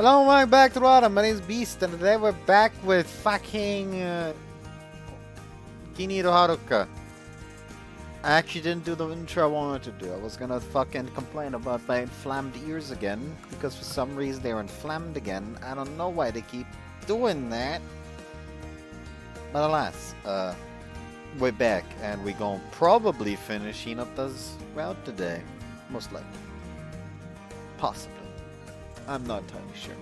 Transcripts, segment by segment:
Hello and welcome back to Rada. My name's Beast, and today we're back with fucking Haruka. I actually didn't do the intro I wanted to do. I was gonna fucking complain about my inflamed ears again, because for some reason they're inflamed again. I don't know why they keep doing that. But alas, we're back, and we're gonna probably finish Hinata's route today. Most likely. Possibly. I'm not entirely sure.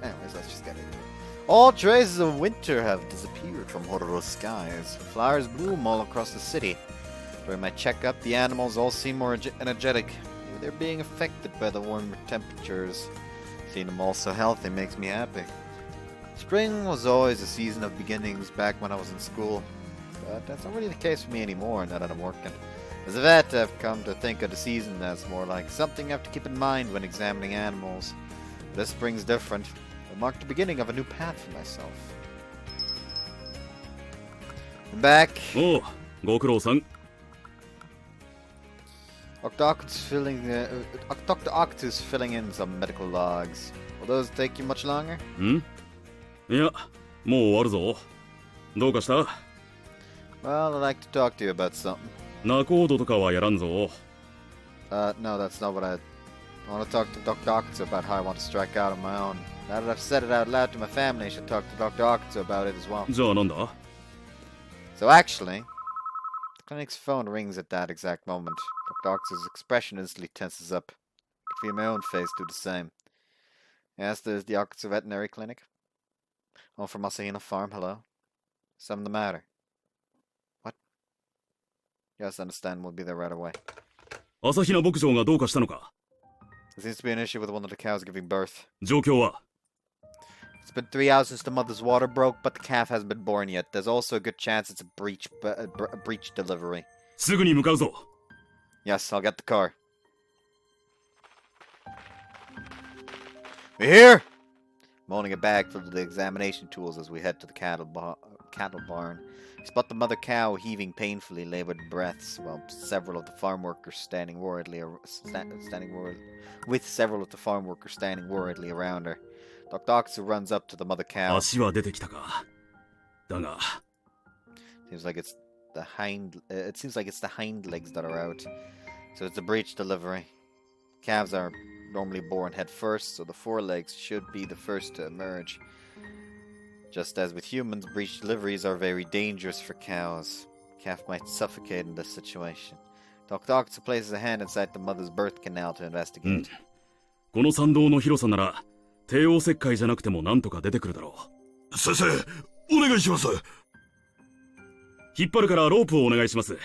Anyways, let's just get into it. All traces of winter have disappeared from Haruka's skies. Flowers bloom all across the city. During my checkup, the animals all seem more energetic. Maybe they're being affected by the warmer temperatures. Seeing them all so healthy makes me happy. Spring was always a season of beginnings back when I was in school. But that's not really the case for me anymore now that I'm working. As a vet, I've come to think of the season as more like something I have to keep in mind when examining animals. This spring's different. It marked the beginning of a new path for myself. I'm back. Oh, Gokuro-san. Dr. Octus filling in some medical logs. Will those take you much longer? いや、もう終わるぞ。どうかした？ Well, I'd like to talk to you about something. 仲人とかはやらんぞ。No, that's not what I want to talk to Dr. Octus about how I want to strike out on my own. Now that I've said it out loud to my family, I should talk to Dr. Octus about it as well. じゃあなんだ？ So actually, the clinic's phone rings at that exact moment. Dr. Octus' expression instantly tenses up. I can feel my own face do the same. Yes, there's the Octus Veterinary Clinic. Oh, from Masahina Farm, hello. Something the matter? What? Yes, understand, we'll be there right away. 朝比奈牧場がどうかしたのか？ There seems to be an issue with one of the cows giving birth. 状況は？ It's been 3 hours since the mother's water broke, but the calf hasn't been born yet. There's also a good chance it's a breech delivery. すぐに向かうぞ。 Yes, I'll get the car. We're here! I'm holding a bag full of the examination tools as we head to the cattle barn. I spot the mother cow heaving painfully, labored breaths, while several of the farm workers standing worriedly around her. Dr. Octus runs up to the mother cow. 足は出てきたか。だが。 Seems like it's the hind legs that are out. So it's a breech delivery. Calves are normally born head first, so the forelegs should be the first to emerge. Just as with humans, breech deliveries are very dangerous for cows. Calf might suffocate in this situation. Dr. Octus places a hand inside the mother's birth canal to investigate. この参道の広さなら帝王切開じゃなくてもなんとか出てくるだろう。先生、お願いします。引っ張るからロープをお願いします。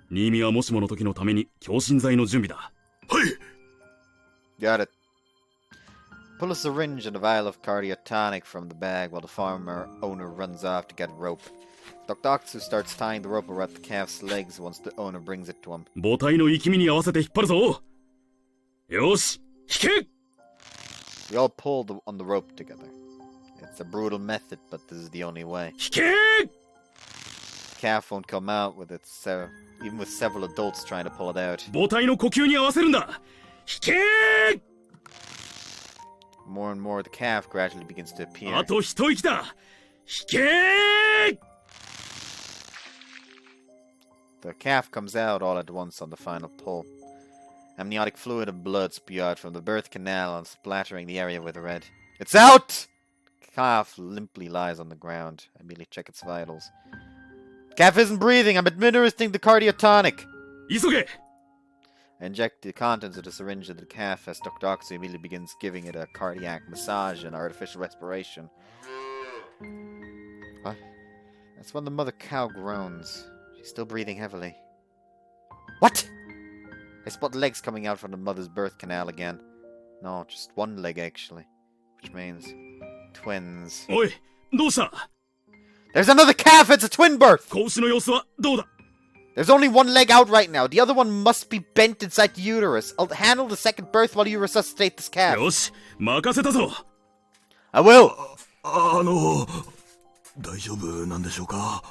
新見はもしもの時のために強心剤の準備だ。はい。Got it. Pull a syringe and a vial of cardiotonic from the bag while the farmer owner runs off to get a rope. Dr. Octus starts tying the rope around the calf's legs once the owner brings it to him. 母体の息みに合わせて引っ張るぞ。よし、引け。 We all pull on the rope together. It's a brutal method, but this is the only way. 引け。 The calf won't come out with it, even with several adults trying to pull it out. 母体の呼吸に合わせるんだ。引け。 More and more, the calf gradually begins to appear. あと一息だ。引け。 The calf comes out all at once on the final pull. Amniotic fluid and blood spew out from the birth canal and splattering the area with red. It's out! The calf limply lies on the ground. I immediately check its vitals. Calf isn't breathing. I'm administering the cardiotonic. 急げ。 I inject the contents of the syringe into the calf as Dr. Octus immediately begins giving it a cardiac massage and artificial respiration. What? That's when the mother cow groans. She's still breathing heavily. What? I spot legs coming out from the mother's birth canal again. No, just one leg actually. Which means twins. おい、どうした？ There's another calf! It's a twin birth! 子牛の様子はどうだ？ There's only one leg out right now. The other one must be bent inside the uterus. I'll handle the second birth while you resuscitate this calf. よし、任せたぞ。 I will! 大丈夫なんでしょうか？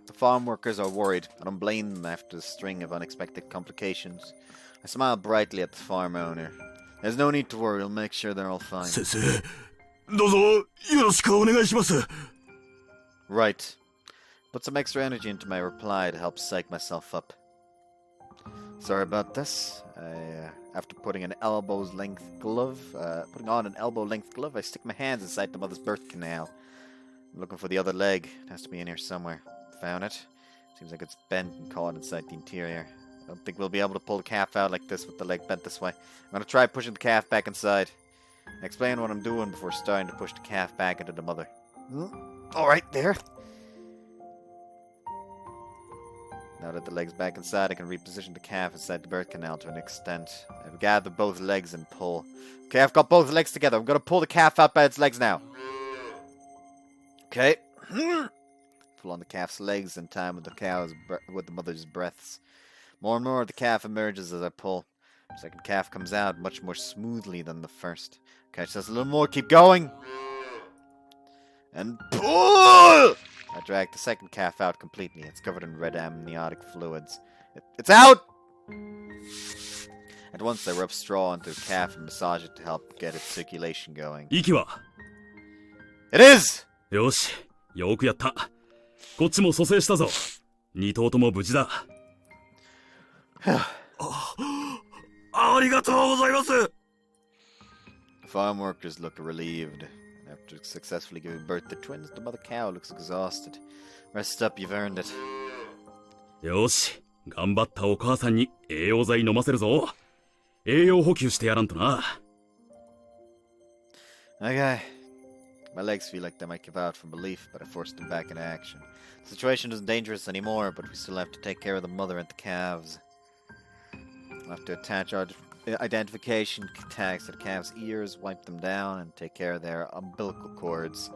The farm workers are worried. I don't blame them after a string of unexpected complications. I smile brightly at the farm owner. There's no need to worry, we'll make sure they're all fine. 先生、どうぞよろしくお願いします。Right. Put some extra energy into my reply to help psych myself up. Sorry about this. After putting on an elbow-length glove, I stick my hands inside the mother's birth canal. I'm looking for the other leg. It has to be in here somewhere. Found it. Seems like it's bent and caught inside the interior. I don't think we'll be able to pull the calf out like this with the leg bent this way. I'm gonna try pushing the calf back inside. Explain what I'm doing before starting to push the calf back into the mother. Alright, there. Now that the leg's back inside, I can reposition the calf inside the birth canal to an extent. I've gathered both legs and pull. Okay, I've got both legs together. I'm gonna pull the calf out by its legs now. Okay. Pull on the calf's legs in time with the mother's breaths. More and more of the calf emerges as I pull. The second calf comes out much more smoothly than the first. Catch this a little more. Keep going. And pull! I drag the second calf out completely. It's covered in red amniotic fluids. It's out! At once I rub straw into the calf and massage it to help get its circulation going. 息は It is! よし、よくやった。こっちも蘇生したぞ。二頭とも無事だ。ありがとうございます。The farm workers look relieved. After successfully giving birth to twins, the mother cow looks exhausted. Rest up, you've earned it. よし、頑張ったお母さんに栄養剤飲ませるぞ。栄養補給してやらんとな。Okay. My legs feel like they might give out from belief, but I forced them back into action. The situation isn't dangerous anymore, but we still have to take care of the mother and the calves. We'll have to attach our identification tags to the calves' ears, wipe them down, and take care of their umbilical cords.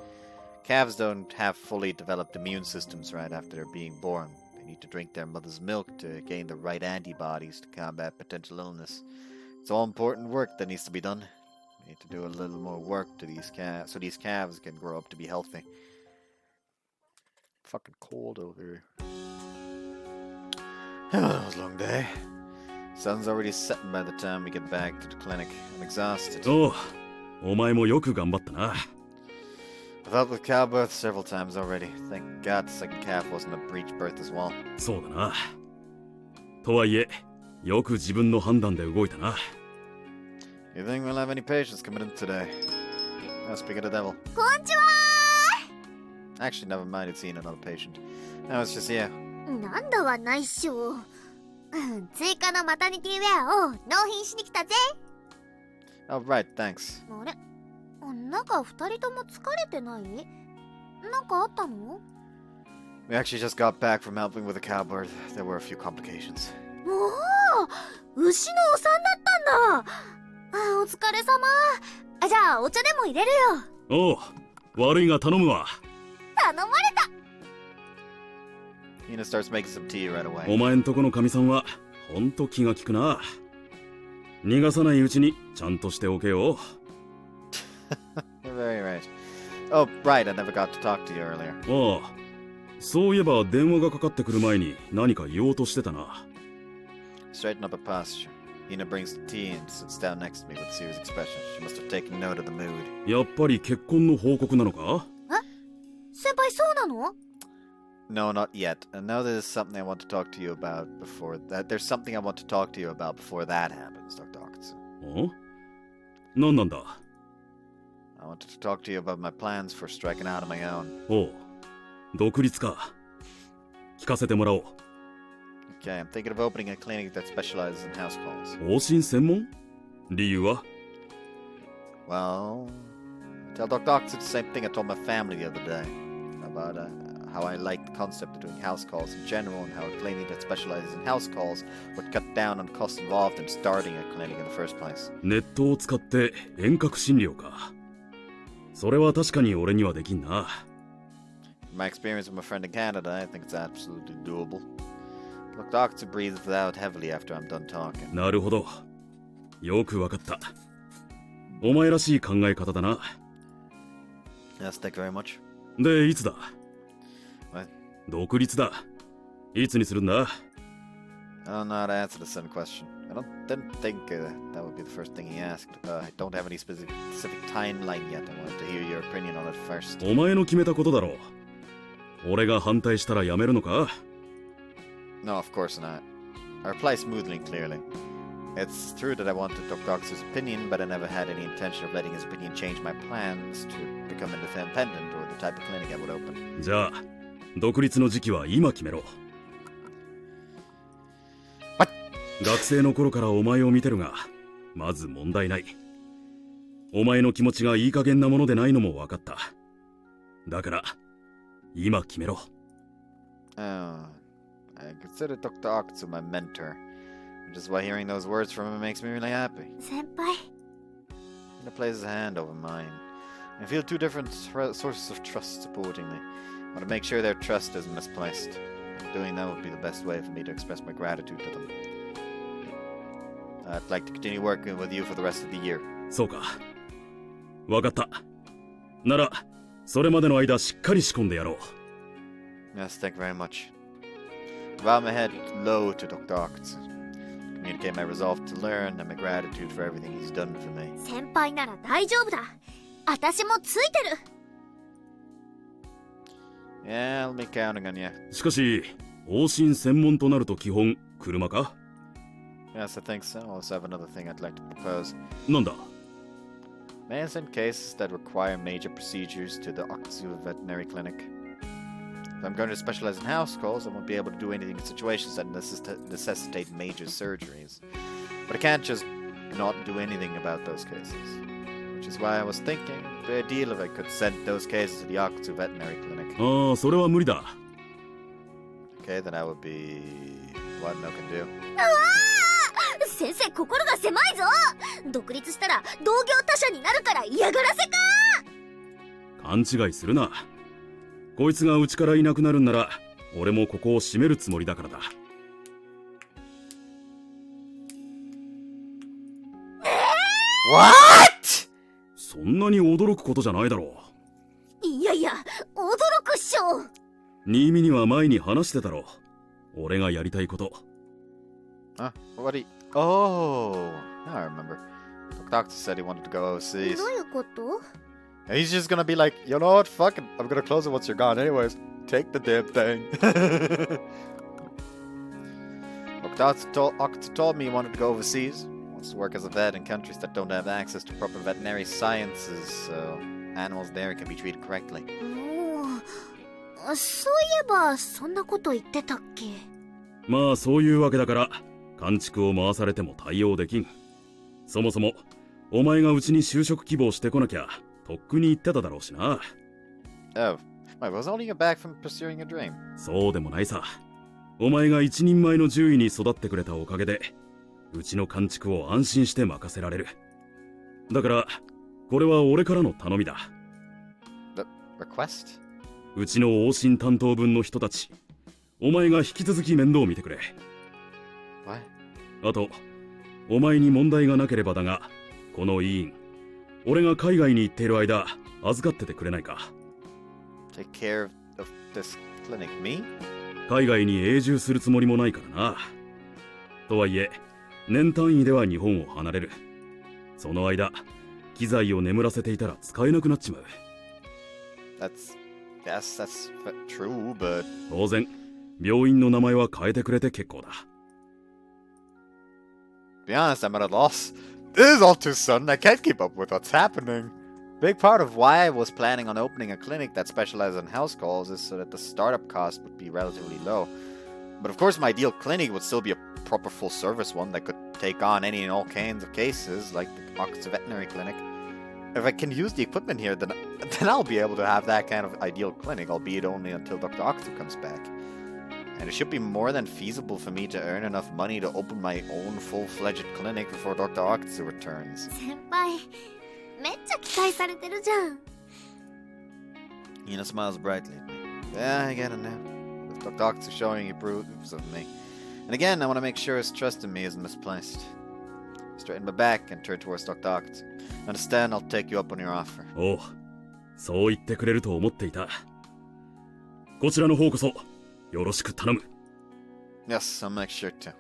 Calves don't have fully developed immune systems right after they're being born. They need to drink their mother's milk to gain the right antibodies to combat potential illness. It's all important work that needs to be done. We need to do a little more work to these calves, so these calves can grow up to be healthy. Fucking cold over here. That was a long day. Sun's already setting by the time we get back to the clinic. I'm exhausted. おう、お前もよく頑張ったな。I've helped with cow birth several times already. Thank God the second calf wasn't a breech birth as well. そうだな。とはいえ、よく自分の判断で動いたな。You think we'll have any patients coming in today? Now speak of the devil. こんにちは Actually, never mind. It's seeing another patient. Now it's just you. なんだはないっしょ。追加のマタニティウェアを納品しに来たぜ。 Oh, right. Thanks. あれなんか二人とも疲れてない？なんかあったの？ We actually just got back from helping with the cow birth. There were a few complications. おお、牛のお産だったんだ。お疲れ様。じゃあお茶でも入れるよ。おう、悪いが頼むわ。頼まれた。Hina starts making some tea right away. お前んとこのかみさんはほんと気が利くな。逃がさないうちにちゃんとしておけよ。You're very right. Oh, right. I never got to talk to you earlier. ああ、そういえば電話がかかってくる前に何か言おうとしてたな。Straighten up a posture. Hina brings the tea and sits down next to me with a serious expression. She must have taken note of the mood. やっぱり結婚の報告なのか？先輩そうなの？ No, not yet. And now there's something I want to talk to you about before that. There's something I want to talk to you about before that happens, Dr. Hawkinson. お？何なんだ？ I wanted to talk to you about my plans for striking out on my own. おう、独立か。聞かせてもらおう。Okay, I'm thinking of opening a clinic that specializes in house calls. 往診専門？理由は？ Well, tell Dr. Hawkinson the same thing I told my family the other day about how I like the concept of doing house calls in general and how a clinic that specializes in house calls would cut down on costs involved in starting a clinic in the first place. ネットを使って遠隔診療か。それは確かに俺にはできんな。From my experience with my friend in Canada, I think it's absolutely doable. Dr. Hawkinson breathes out heavily after I'm done talking. なるほど。よくわかった。お前らしい考え方だな。Yes, thank you very much. で、いつだ？ What? 独立だ。いつにするんだ？ I don't know how to answer the same question. didn't think that would be the first thing he asked. I don't have any specific timeline yet. I wanted to hear your opinion on it first. お前の決めたことだろう。俺が反対したらやめるのか？ No, of course not. I reply smoothly and clearly. It's true that I wanted Dr. Ox's opinion, but I never had any intention of letting his opinion change my plans to become independent or the type of clinic I would open. じゃあ、独立の時期は今決めろ。What? 学生の頃からお前を見てるが、まず問題ない。お前の気持ちがいい加減なものでないのも分かった。だから、今決めろ。I consider Dr. Ox my mentor, which is why hearing those words from him makes me really happy. 先輩 He places his hand over mine. I feel two different sources of trust supporting me. I want to make sure their trust isn't misplaced. Doing that would be the best way for me to express my gratitude to them. I'd like to continue working with you for the rest of the year. そうか。分かった。なら、それまでの間しっかり仕込んでやろう。Yes, thank you very much. I bow my head low to Dr. Ox. Communicate my resolve to learn and my gratitude for everything he's done for me. 先輩なら大丈夫だ。私もついてる。Yeah, I'll be counting on you. しかし、往診専門となると基本、車か？ Yes, I think so. I also have another thing I'd like to propose. なんだ？ May I send cases that require major procedures to the Okzu Veterinary Clinic? If I'm going to specialize in house calls, I won't be able to do anything in situations that necessitate major surgeries. But I can't just not do anything about those cases. Which is why I was thinking it would be ideal if I could send those cases to the Okzu Veterinary Clinic. ああ、それは無理だ。Okay, then I would be what no can do. 先生心が狭いぞ。独立したら同業他社になるから嫌がらせか。勘違いするな。こいつがうちからいなくなるんなら、俺もここを閉めるつもりだからだ。What? そんなに驚くことじゃないだろう。いやいや、驚くっしょ。新見には前に話してたろ。俺がやりたいこと。Huh? What do you... Oh, now I remember. The doctor said he wanted to go overseas. どういうこと？ He's just gonna be like, you know what, fuck it, I'm gonna close it once you're gone anyways. Take the damn thing. Look, Doctor told me he wanted to go overseas. He wants to work as a vet in countries that don't have access to proper veterinary sciences, so animals there can be treated correctly. そういえばそんなこと言ってたっけ？まあそういうわけだから、監畜を回されても対応できん。そもそも、お前がうちに就職希望してこなきゃ、とっくに言ってただろうしな。Oh, I was holding you back from pursuing a dream. そうでもないさ。お前が一人前の獣医に育ってくれたおかげで、うちの監畜を安心して任せられる。だから、これは俺からの頼みだ。Request? うちの往診担当分の人たち、お前が引き続き面倒を見てくれ。What? あと、お前に問題がなければだが、この医院、俺が海外に行っている間、預かっててくれないか。Take care of this clinic, me? 海外に永住するつもりもないからな。とはいえ、年単位では日本を離れる。その間、機材を眠らせていたら使えなくなっちまう。Yes, that's true, but... 当然、病院の名前は変えてくれて結構だ。To be honest, I'm at a loss. This is all too sudden. I can't keep up with what's happening. Big part of why I was planning on opening a clinic that specializes in house calls is so that the startup cost would be relatively low. But of course, my ideal clinic would still be a proper full-service one that could take on any and all kinds of cases, like the Ox Veterinary Clinic. If I can use the equipment here, then I'll be able to have that kind of ideal clinic, albeit only until Dr. Ox comes back. And it should be more than feasible for me to earn enough money to open my own full-fledged clinic before Dr. Ox returns. 先輩、めっちゃ期待されてるじゃん。Hina smiles brightly at me. Yeah, I get it now. Dr. Ox is showing he approves of me. And again, I want to make sure his trust in me isn't misplaced. I straighten my back and turn towards Dr. Ox. Understand, I'll take you up on your offer. おう、そう言ってくれると思っていた。こちらの方こそ、よろしく頼む。Yes, I'll make sure to.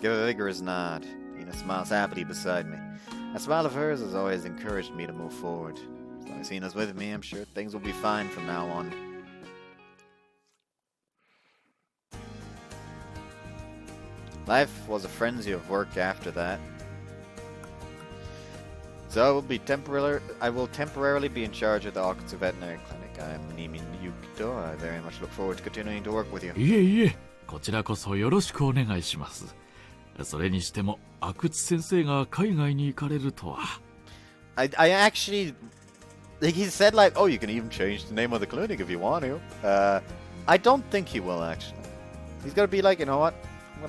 Give a vigorous nod. Hina smiles happily beside me. A smile of hers has always encouraged me to move forward. As long as Hina's with me, I'm sure things will be fine from now on. Life was a frenzy of work after that. So I will temporarily be in charge of the Okutsu Veterinary Clinic. I'm Nimi Yukito. I very much look forward to continuing to work with you. いえいえ、こちらこそよろしくお願いします。それにしても、阿久津先生が海外に行かれるとは。I actually, he said like, oh, you can even change the name of the clinic if you want to. I don't think he will actually. He's gonna be like, you know what? I'm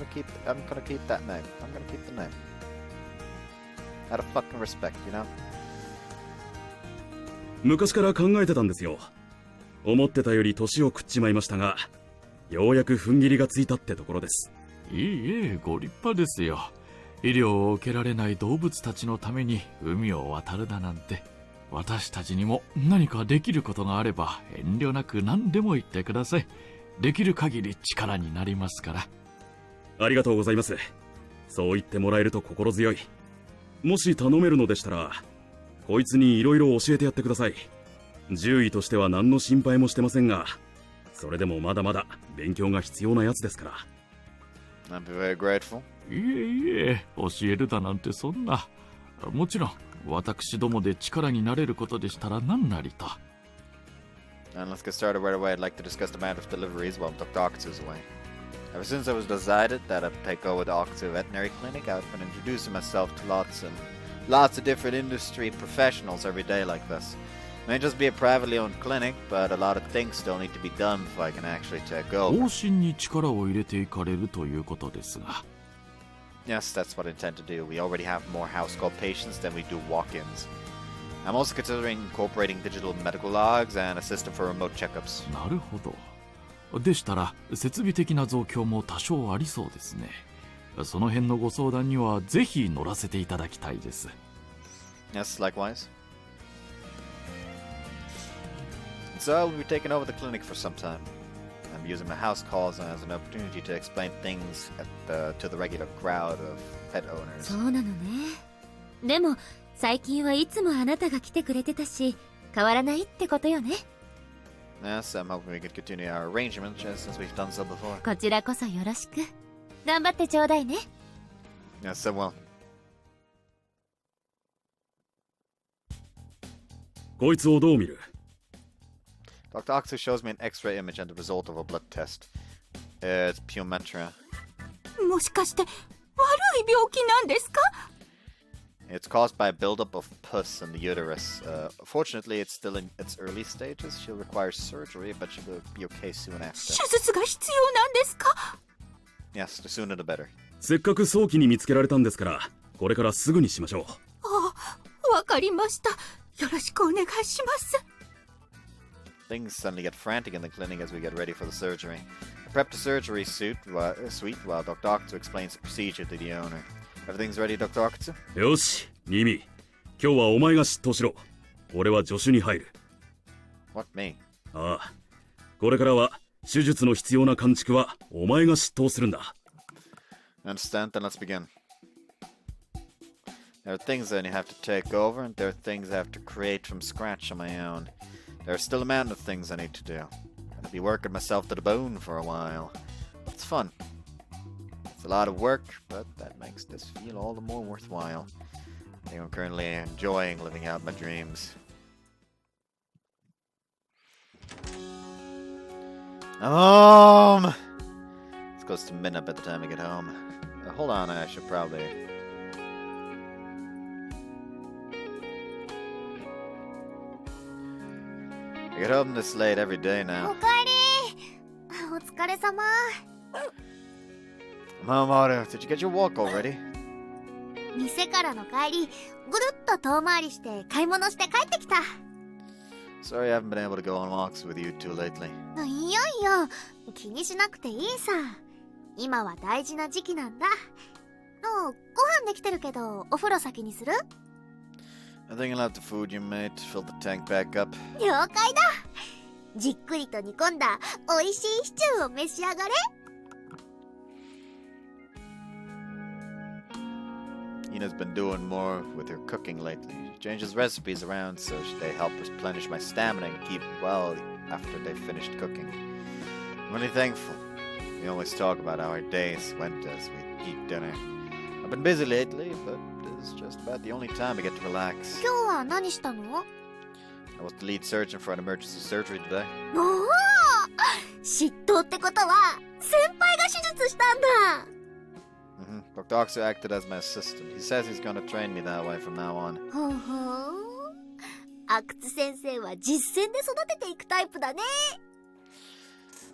gonna keep that name. I'm gonna keep the name. Out of fucking respect, you know? 昔から考えてたんですよ。思ってたより年を食っちまいましたが、ようやく踏ん切りがついたってところです。いいえ、ご立派ですよ。医療を受けられない動物たちのために海を渡るだなんて。私たちにも何かできることがあれば遠慮なく何でも言ってください。できる限り力になりますから。ありがとうございます。そう言ってもらえると心強い。もし頼めるのでしたら、こいつにいろいろ教えてやってください。獣医としては何の心配もしてませんが、それでもまだまだ勉強が必要なやつですから。I'd be very grateful. いえいえ、教えるだなんてそんな。もちろん、私どもで力になれることでしたら何なりと。And let's get started right away. I'd like to discuss the matter of deliveries while Dr. Okutsu's away. Ever since it was decided that I'd take over the Okutsu Veterinary Clinic, I've been introducing myself to lots of different industry professionals every day like this. It may just be a privately owned clinic, but a lot of things still need to be done before I can actually take over. 方針に力を入れていかれるということですが。Yes, that's what I intend to do. We already have more house call patients than we do walk-ins. I'm also considering incorporating digital medical logs and a system for remote checkups. なるほど。でしたら設備的な増強も多少ありそうですね。その辺のご相談にはぜひ乗らせていただきたいです。Yes, likewise. So I'll be taking over the clinic for some time. I'm using my house calls as an opportunity to explain things to the regular crowd of pet owners. そうなのね。でも最近はいつもあなたが来てくれてたし、変わらないってことよね。Yes, I'm hoping we could continue our arrangement just as we've done so before. こちらこそよろしく。頑張ってちょうだいね。Yes, so well. こいつをどう見る？ Dr. Okutsu shows me an X-ray image and the result of a blood test. It's pyometra. もしかして悪い病気なんですか？ It's caused by a buildup of pus in the uterus. Fortunately, it's still in its early stages. She'll require surgery, but she will be okay soon after. 手術が必要なんですか？ Yes, the sooner the better. せっかく早期に見つけられたんですから、これからすぐにしましょう。あ、わかりました。よろしくお願いします。Things suddenly get frantic in the clinic as we get ready for the surgery. I prep the surgery suite while Dr. Okutsu explains the procedure to the owner. Everything's ready, Dr. Okutsu? よし、ニミ。今日はお前が執刀しろ。俺は助手に入る。What, me? ああ。これからは手術の必要な監畜はお前が執刀するんだ。Understand? Then let's begin. There are things that you have to take over, and there are things I have to create from scratch on my own. There are still a mountain of things I need to do. I'll be working myself to the bone for a while. But it's fun. It's a lot of work, but that makes this feel all the more worthwhile. I think I'm currently enjoying living out my dreams. I'm home! It's close to midnight by the time I get home. Hold on, I should probably... I get home this late every day now. おかえり。お疲れ様。I'm home, Haru. Did you get your walk already? 店からの帰り、ぐるっと遠回りして買い物して帰ってきた。Sorry I haven't been able to go on walks with you two lately. いやいや、気にしなくていいさ。今は大事な時期なんだ。ご飯できてるけど、お風呂先にする？ I think I'll have the food you made to fill the tank back up. 了解だ。じっくりと煮込んだ美味しいシチューを召し上がれ。Hina's been doing more with her cooking lately. She changes recipes around so they help replenish my stamina and keep well after they've finished cooking. I'm really thankful. We always talk about how our days went as we eat dinner. I've been busy lately, but this is just about the only time I get to relax. 今日は何したの？ I was the lead surgeon for an emergency surgery today. おお、執刀ってことは先輩が手術したんだ。Dr. Oxu acted as my assistant. He says he's gonna train me that way from now on. ほんほん。阿久津先生は実践で育てていくタイプだね。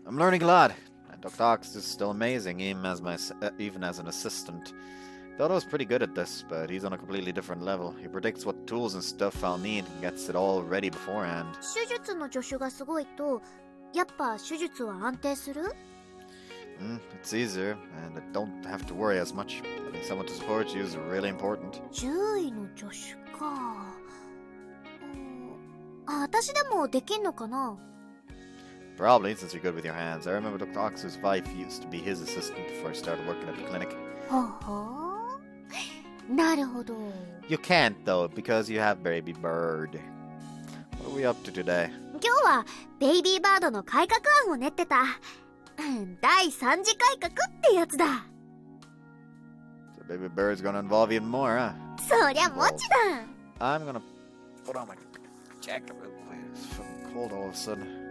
I'm learning a lot. And Dr. Ox is still amazing, even as an assistant. Thought I was pretty good at this, but he's on a completely different level. He predicts what tools and stuff I'll need and gets it all ready beforehand. 手術の助手がすごいと、やっぱ手術は安定する？ It's easier, and I don't have to worry as much. Having someone to support you is really important. 獣医の助手か。私でもできんのかな？ Probably, since you're good with your hands. I remember Dr. Oxu's wife used to be his assistant before I started working at the clinic. ほほー。なるほど。You can't, though, because you have Baby Bird. What are we up to today? 今日はベイビーバードの改革案を練ってた。第3次改革ってやつだ。So Baby Bird's gonna involve even more, huh? そりゃもちだ。I'm gonna put on my jacket real quick. It's fucking cold all of a sudden.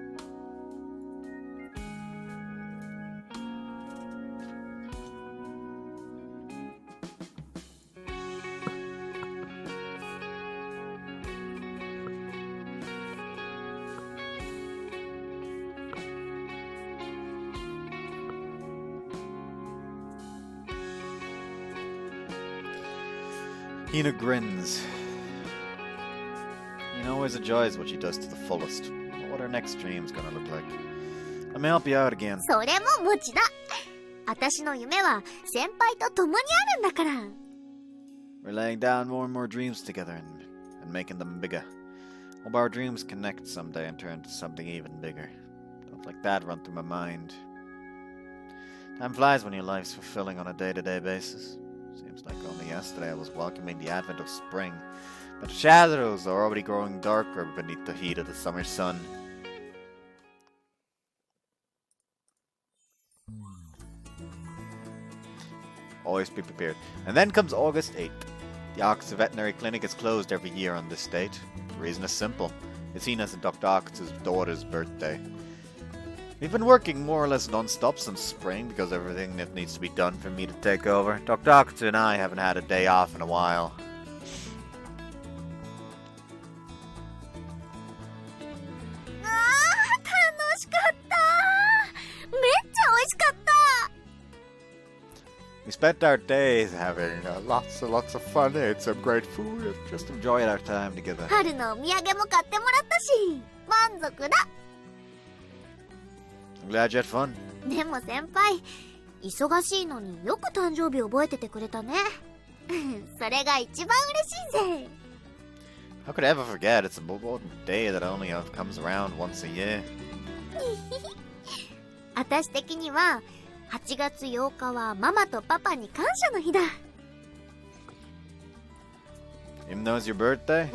Hina grins. Hina always enjoys what she does to the fullest. What her next dream's gonna look like. Let me help you out again. それももちだ。私の夢は先輩と共にあるんだから。We're laying down more and more dreams together and making them bigger. Hope our dreams connect someday and turn to something even bigger. Stuff like that run through my mind. Time flies when your life's fulfilling on a day-to-day basis. Seems like only yesterday I was welcoming the advent of spring, but the shadows are already growing darker beneath the heat of the summer sun. Always be prepared. And then comes August 8th. The Ox Veterinary Clinic is closed every year on this date. The reason is simple. It's Hina's and Dr. Ox's daughter's birthday. We've been working more or less non-stop since spring because everything that needs to be done for me to take over. Dr. Ox and I haven't had a day off in a while. We spent our days having lots and lots of fun, ate some great food, and just enjoyed our time together. 春のお土産も買ってもらったし、満足だ。I'm glad you had fun. でも先輩、忙しいのによく誕生日覚えててくれたね。それが一番嬉しいぜ。How could I ever forget? It's an important day that only comes around once a year. 私的には8月8日はママとパパに感謝の日だ。Even though it's your birthday?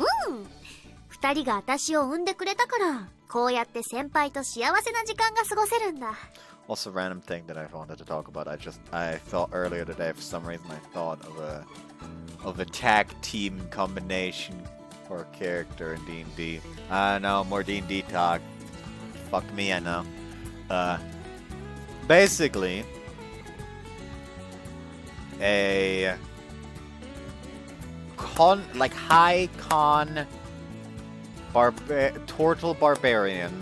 2人が私を産んでくれたから、こうやって先輩と幸せな時間が過ごせるんだ。Also, random thing that I wanted to talk about. I thought earlier today, for some reason, I thought of a tag team combination for a character in D&D. I know, more D&D talk. Fuck me, I know. Basically, a high con turtle barbarian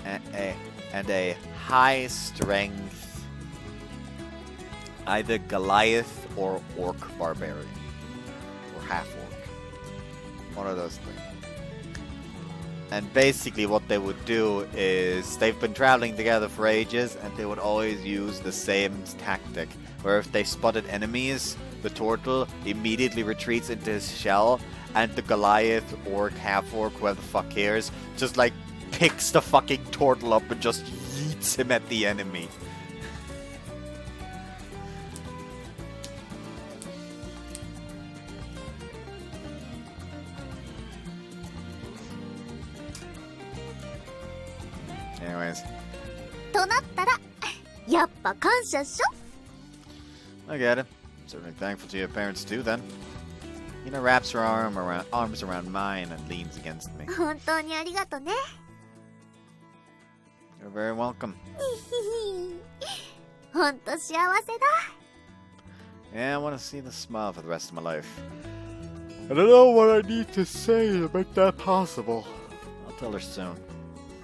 and a high strength either Goliath or orc barbarian or half orc, one of those things. And basically what they would do is they've been traveling together for ages and they would always use the same tactic where if they spotted enemies, the turtle immediately retreats into his shell and the Goliath, orc, half-orc, whoever the fuck cares, just like picks the fucking turtle up and just yeets him at the enemy. Anyways. となったら、やっぱ感謝っし I get it. Certainly thankful to your parents too, then. Hina wraps her arms around mine and leans against me. ょ。本当にありがとね。You're very welcome. ほんと幸せだ。Yeah, I want to see the smile for the rest of my life. I don't know what I need to say to make that possible. I'll tell her soon.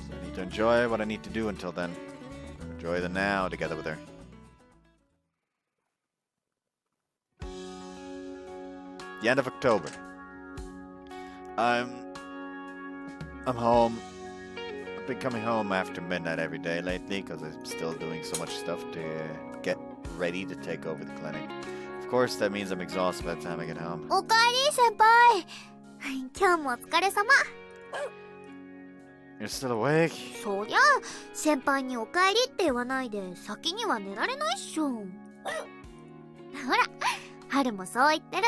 So I need to enjoy what I need to do until then. Enjoy the now together with her. The end of October. I'm home. I've been coming home after midnight every day lately because I'm still doing so much stuff to get ready to take over the clinic. Of course, that means I'm exhausted by the time I get home. おかえり先輩。今日もお疲れ様。You're still awake? そりゃ先輩におかえりって言わないで先には寝られないっしょ。ほら、春もそう言ってる。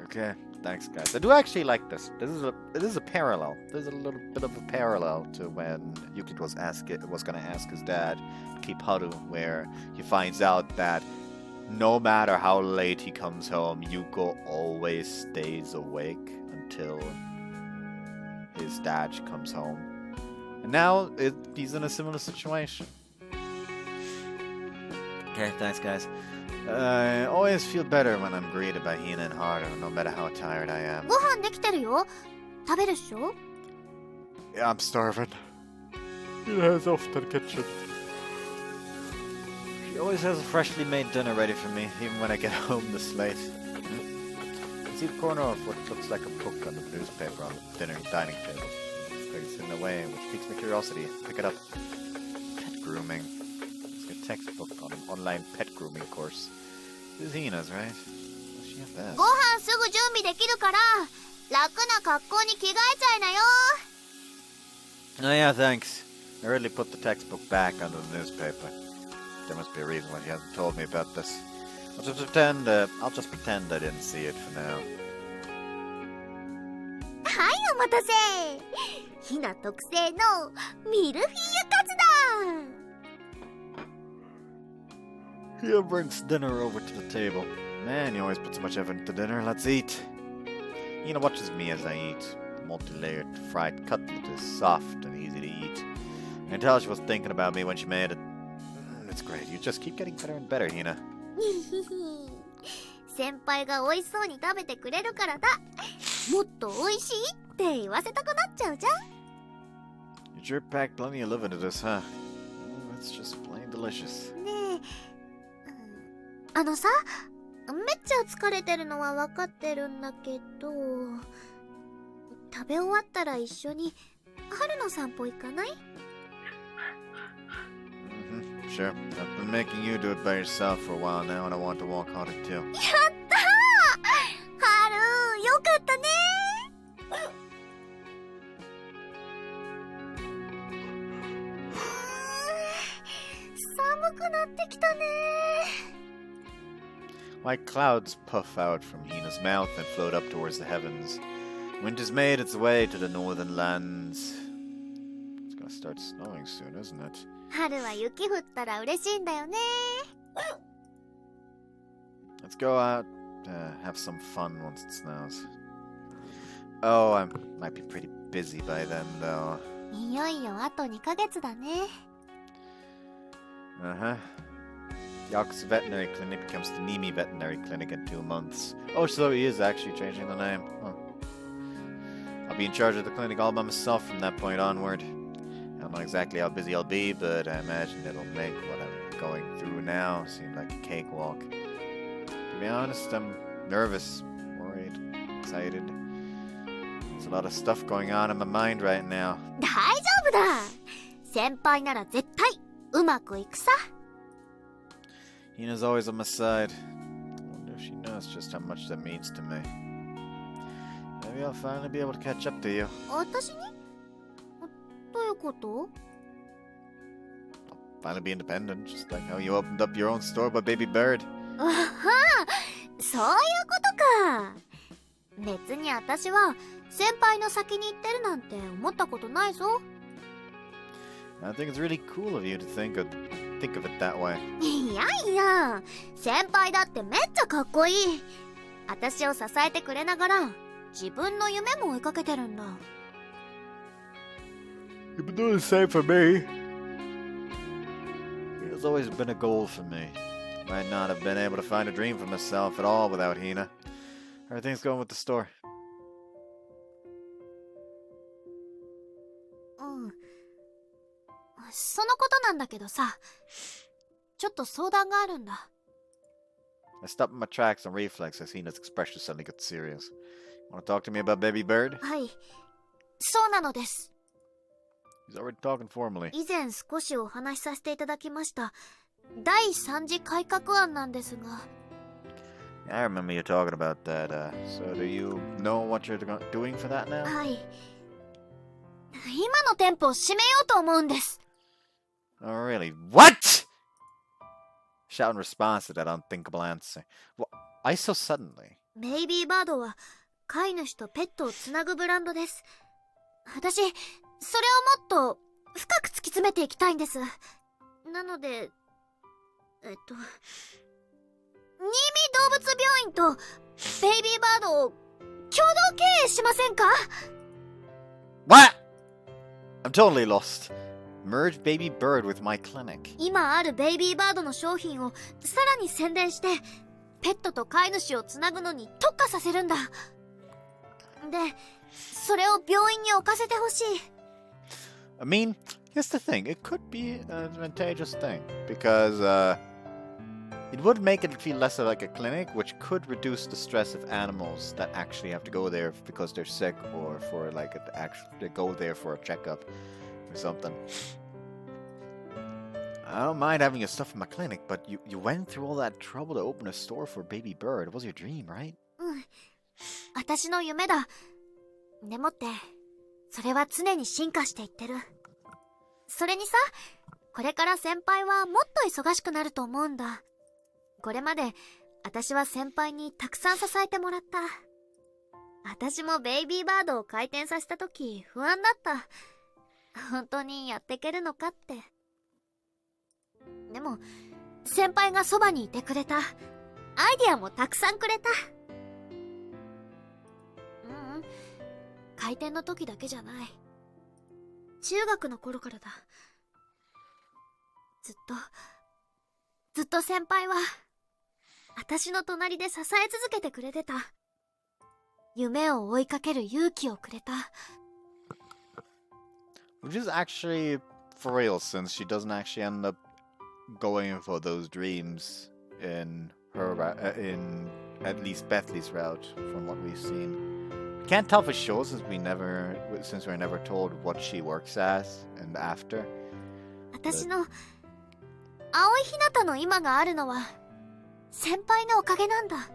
Okay, thanks guys. I do actually like this. It is a parallel. There's a little bit of a parallel to when Yuki was gonna ask his dad to keep Haru, where he finds out that no matter how late he comes home, Yuko always stays awake until his dad comes home. And now he's in a similar situation. Okay, thanks guys. I always feel better when I'm greeted by Hina and Haru, no matter how tired I am. ご飯できてるよ。食べるっしょ？ Yeah, I'm starving. Hina heads off to the kitchen. She always has a freshly made dinner ready for me, even when I get home this late. I see the corner of what looks like a book on the newspaper on the dining table. It's in the way, which piques my curiosity. Pick it up. Pet grooming. It's a textbook on an online pet grooming course. This is Hina's, right? Does she have this? ご飯すぐ準備できるから楽な格好に着替えちゃいなよ。 Oh yeah, thanks. I already put the textbook back under the newspaper. There must be a reason why she hasn't told me about this. I'll just pretend I didn't see it for now. はい、お待たせ。ひな特製のミルフィーユカツだ。 Hina brings dinner over to the table. Man, you always put so much effort into dinner. Let's eat. Hina watches me as I eat. The multi-layered fried cutlet is soft and easy to eat. I can tell she was thinking about me when she made it. It's great. You just keep getting better and better, Hina. 先輩が美味しそうに食べてくれるからだ。もっと美味しいって言わせたくなっちゃうじゃん。 You sure packed plenty of love into this, huh? It's just plain delicious. ねえ、あのさ、めっちゃ疲れてるのは分かってるんだけど、食べ終わったら一緒に春の散歩行かない？ Sure. I've been making you do it by yourself for a while now, and I want to walk on it too. やったー！春、よかったねー。寒くなってきたねー。 White clouds puff out from Hina's mouth and float up towards the heavens. Winter's made its way to the northern lands. It's gonna start snowing soon, isn't it? 春は雪降ったら嬉しいんだよね。 Let's go out, have some fun once it snows. Oh, I might be pretty busy by then, though. いよいよあと2ヶ月だね。 Uh-huh. Yaku's veterinary clinic becomes the Nimi Veterinary Clinic in 2 months. Oh, so he is actually changing the name. Huh. I'll be in charge of the clinic all by myself from that point onward. I don't know exactly how busy I'll be, but I imagine it'll make what I'm going through now seem like a cakewalk. To be honest, I'm nervous, worried, excited. There's a lot of stuff going on in my mind right now. 大丈夫だ。先輩なら絶対うまくいくさ。 Hina's always on my side. I wonder if she knows just how much that means to me. Maybe I'll finally be able to catch up to you. 私に？どういうこと？ I'll finally be independent, just like how you opened up your own store by Baby Bird. あは、そういうことか。別に私は先輩の先に行ってるなんて思ったことないぞ。I think it's really cool of you to think of it that way. いやいや、先輩だってめっちゃかっこいい。私を支えてくれながら自分の夢も追いかけてるんだ。You've been doing the same for me. It's always been a goal for me. Might not have been able to find a dream for myself at all without Hina. Everything's going with the store. うん。そのことなんだけどさ、ちょっと相談があるんだ。I stopped in my tracks on reflex as Hina's expression suddenly got serious. Want to talk to me about Baby Bird? はい、そうなのです。He's already talking formally. 以前少しお話しさせていただきました第3次改革案なんですが。I remember you talking about that. So do you know what you're doing for that now? はい。今の店舗を閉めようと思うんです。Oh, really? What? Shout in response to that unthinkable answer. Why so suddenly? ベイビーバードは飼い主とペットをつなぐブランドです。私、それをもっと深く突き詰めていきたいんです。なので、新見動物病院とベイビーバードを共同経営しませんか？ What? I'm totally lost. Merge Baby Bird with my clinic. 今あるベイビーバードの商品をさらに宣伝してペットと飼い主をつなぐのに特化させるんだ。で、それを病院に置かせてほしい。I mean, here's the thing. It could be an advantageous thing because it would make it feel less like a clinic, which could reduce the stress of animals that actually have to go there because they're sick or for like they go there for a checkup or something. I don't mind having your stuff in my clinic, but you went through all that trouble to open a store for Baby Bird. It was your dream, right? うん。私の夢だ。でもって、それは常に進化していってる。それにさ、これから先輩はもっと忙しくなると思うんだ。これまで、私は先輩にたくさん支えてもらった。私もベイビーバードを回転させたとき不安だった。本当にやっていけるのかって。でも、先輩がそばにいてくれた。アイディアもたくさんくれた。開店の時だけじゃない。中学の頃からだ。ずっと先輩は、私の隣で支え続けてくれてた。夢を追いかける勇気をくれた。Which is actually for real, since she doesn't actually end up going for those dreams in at least Bethley's route, from what we've seen. Can't tell for sure since we're never told what she works as and after. 私の青い日向の今があるのは先輩のおかげなんだ。あ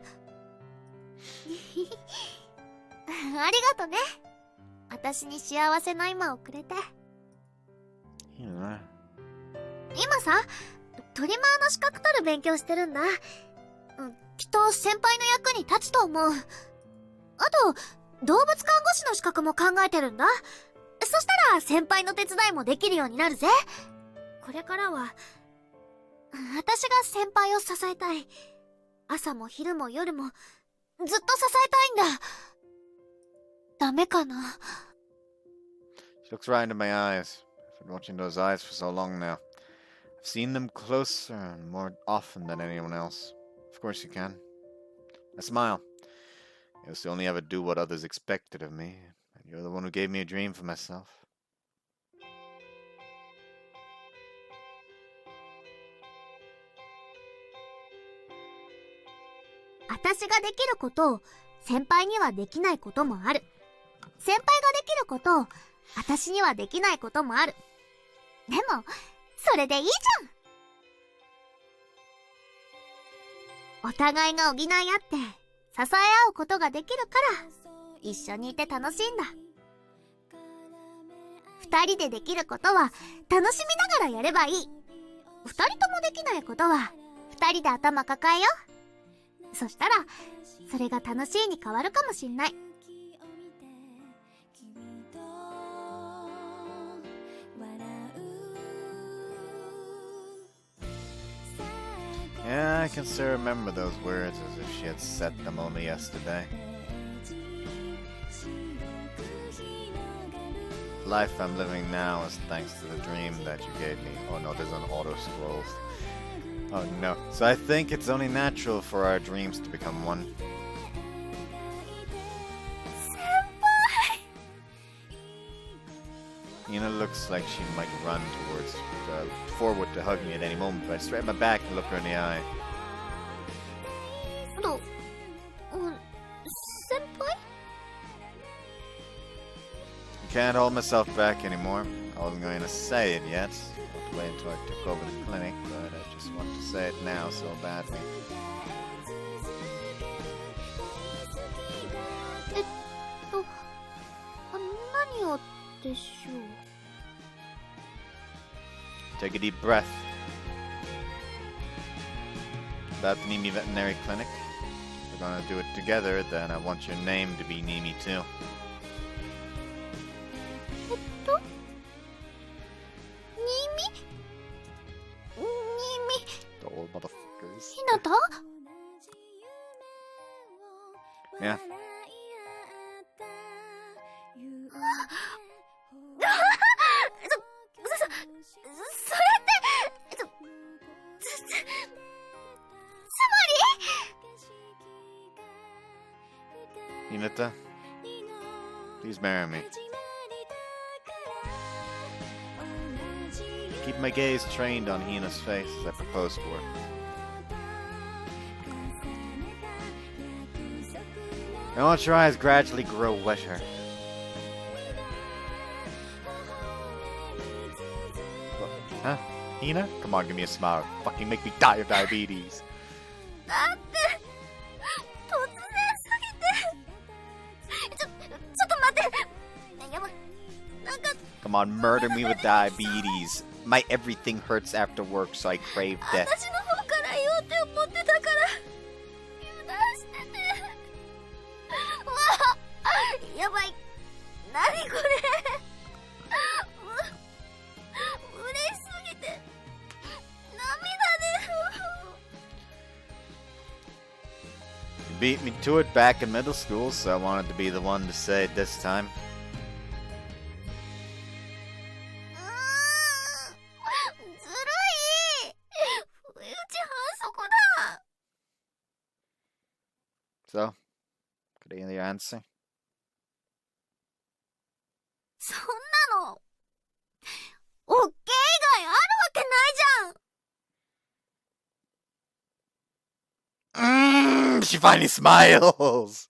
りがとね。私に幸せな今をくれて。Yeah. 今さ、トリマーの資格取る勉強してるんだ。きっと先輩の役に立つと思う。あと、動物看護師の資格も考えてるんだ。そしたら先輩の手伝いもできるようになるぜ。これからは、私が先輩を支えたい。朝も昼も夜も、ずっと支えたいんだ。ダメかな？ She looks right into my eyes. I've been watching those eyes for so long now. I've seen them closer and more often than anyone else. Of course you can. I smile. I used to only ever do what others expected of me, and you're the one who gave me a dream for myself. 私ができることを先輩にはできないこともある。先輩ができることを私にはできないこともある。でも、それでいいじゃん。お互いが補い合って支え合うことができるから一緒にいて楽しいんだ。二人でできることは楽しみながらやればいい。二人ともできないことは二人で頭抱えよう。そしたらそれが楽しいに変わるかもしんない。I can still remember those words as if she had said them only yesterday. The life I'm living now is thanks to the dream that you gave me. Oh no, there's an auto scroll. Oh no. So I think it's only natural for our dreams to become one. Hina looks like she might run forward to hug me at any moment, but I straighten my back and look her in the eye. Senpai? I can't hold myself back anymore. I wasn't going to say it yet. I have to wait until I took over the clinic, but I just want to say it now so badly. Take a deep breath. About the Nimi Veterinary Clinic. If we're gonna do it together, then I want your name to be Nimi too. The old motherfuckers. Hinata? Yeah. Hinata, please marry me. Keep my gaze trained on Hina's face as I propose to her. I want your eyes gradually grow wetter. Huh? Hina? Come on, give me a smile. Fucking make me die of diabetes. Come on, murder me with diabetes. My everything hurts after work, so I crave death. You beat me to it back in middle school, so I wanted to be the one to say it this time. So, could I hear your answer? She finally smiles!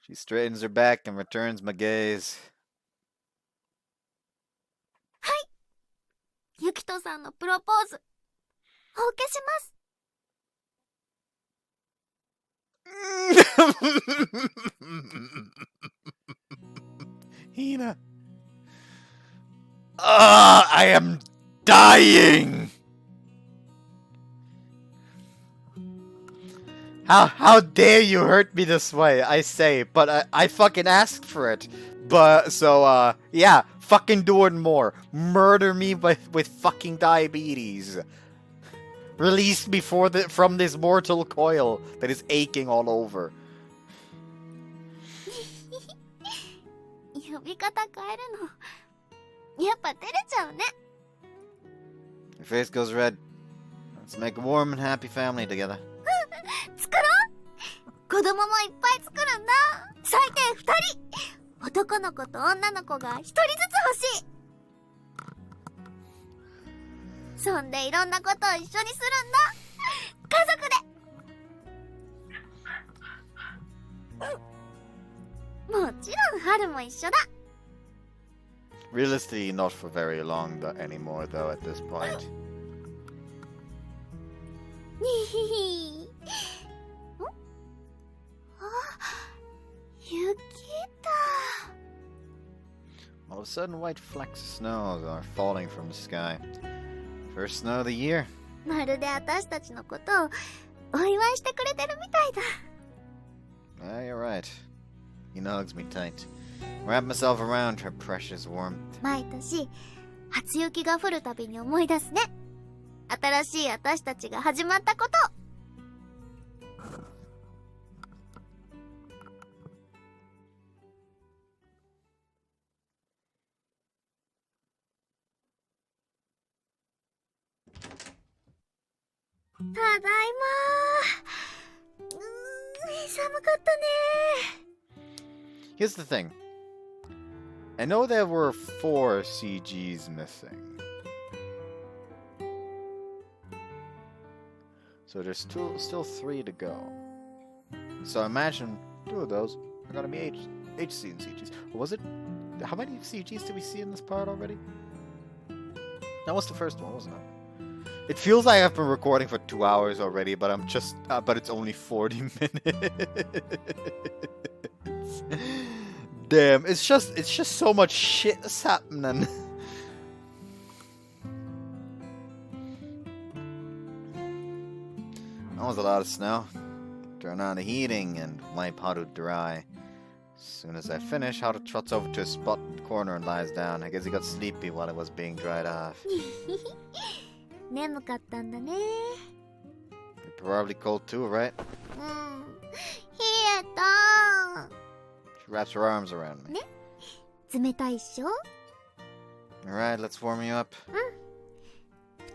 She straightens her back and returns my gaze. はい。ユキトさんのプロポーズ、お受けします。Hina. I am dying! How dare you hurt me this way, I say, but I fucking asked for it. But, so, yeah, fucking do it more. Murder me with fucking diabetes. Release me from this mortal coil that is aching all over. 呼び方変えるの、やっぱ照れちゃうね。Your face goes red. Let's make a warm and happy family together. 作ろう。子供もいっぱい作るんだ。最低2人。男の子と女の子が1人ずつ欲しい。そんでいろんなことを一緒にするんだ。家族で。もちろん春も一緒だ。Realistically, not for very long anymore, though, at this point. にひひ。雪だ。All of a sudden, white flecks of snow are falling from the sky. First snow of the year. まるで私たちのことをお祝いしてくれてるみたいだ。You're right. Hina hugs me tight. Wrap myself around her precious warmth. 毎年初雪が降るたびに思い出すね。新しい私たちが始まったこと。ただいまー。寒かったね。 Here's the thing. I know there were 4 CGs missing. So there's still 3 to go. So imagine 2 of those are gonna be HC and CGs. Was it? How many CGs did we see in this part already? That was the first one, wasn't it? It feels like I've been recording for 2 hours already, but I'm just, but it's only 40 minutes. Damn, it's just so much shit that's happening. That was a lot of snow. Turn on the heating and wipe Haru dry. As soon as I finish, Haru trots over to a spot in the corner and lies down. I guess he got sleepy while it was being dried off. 眠かったんだね。 You're probably cold too, right? 冷えた。 She wraps her arms around me. 冷たいっしょ。 Alright, let's warm you up.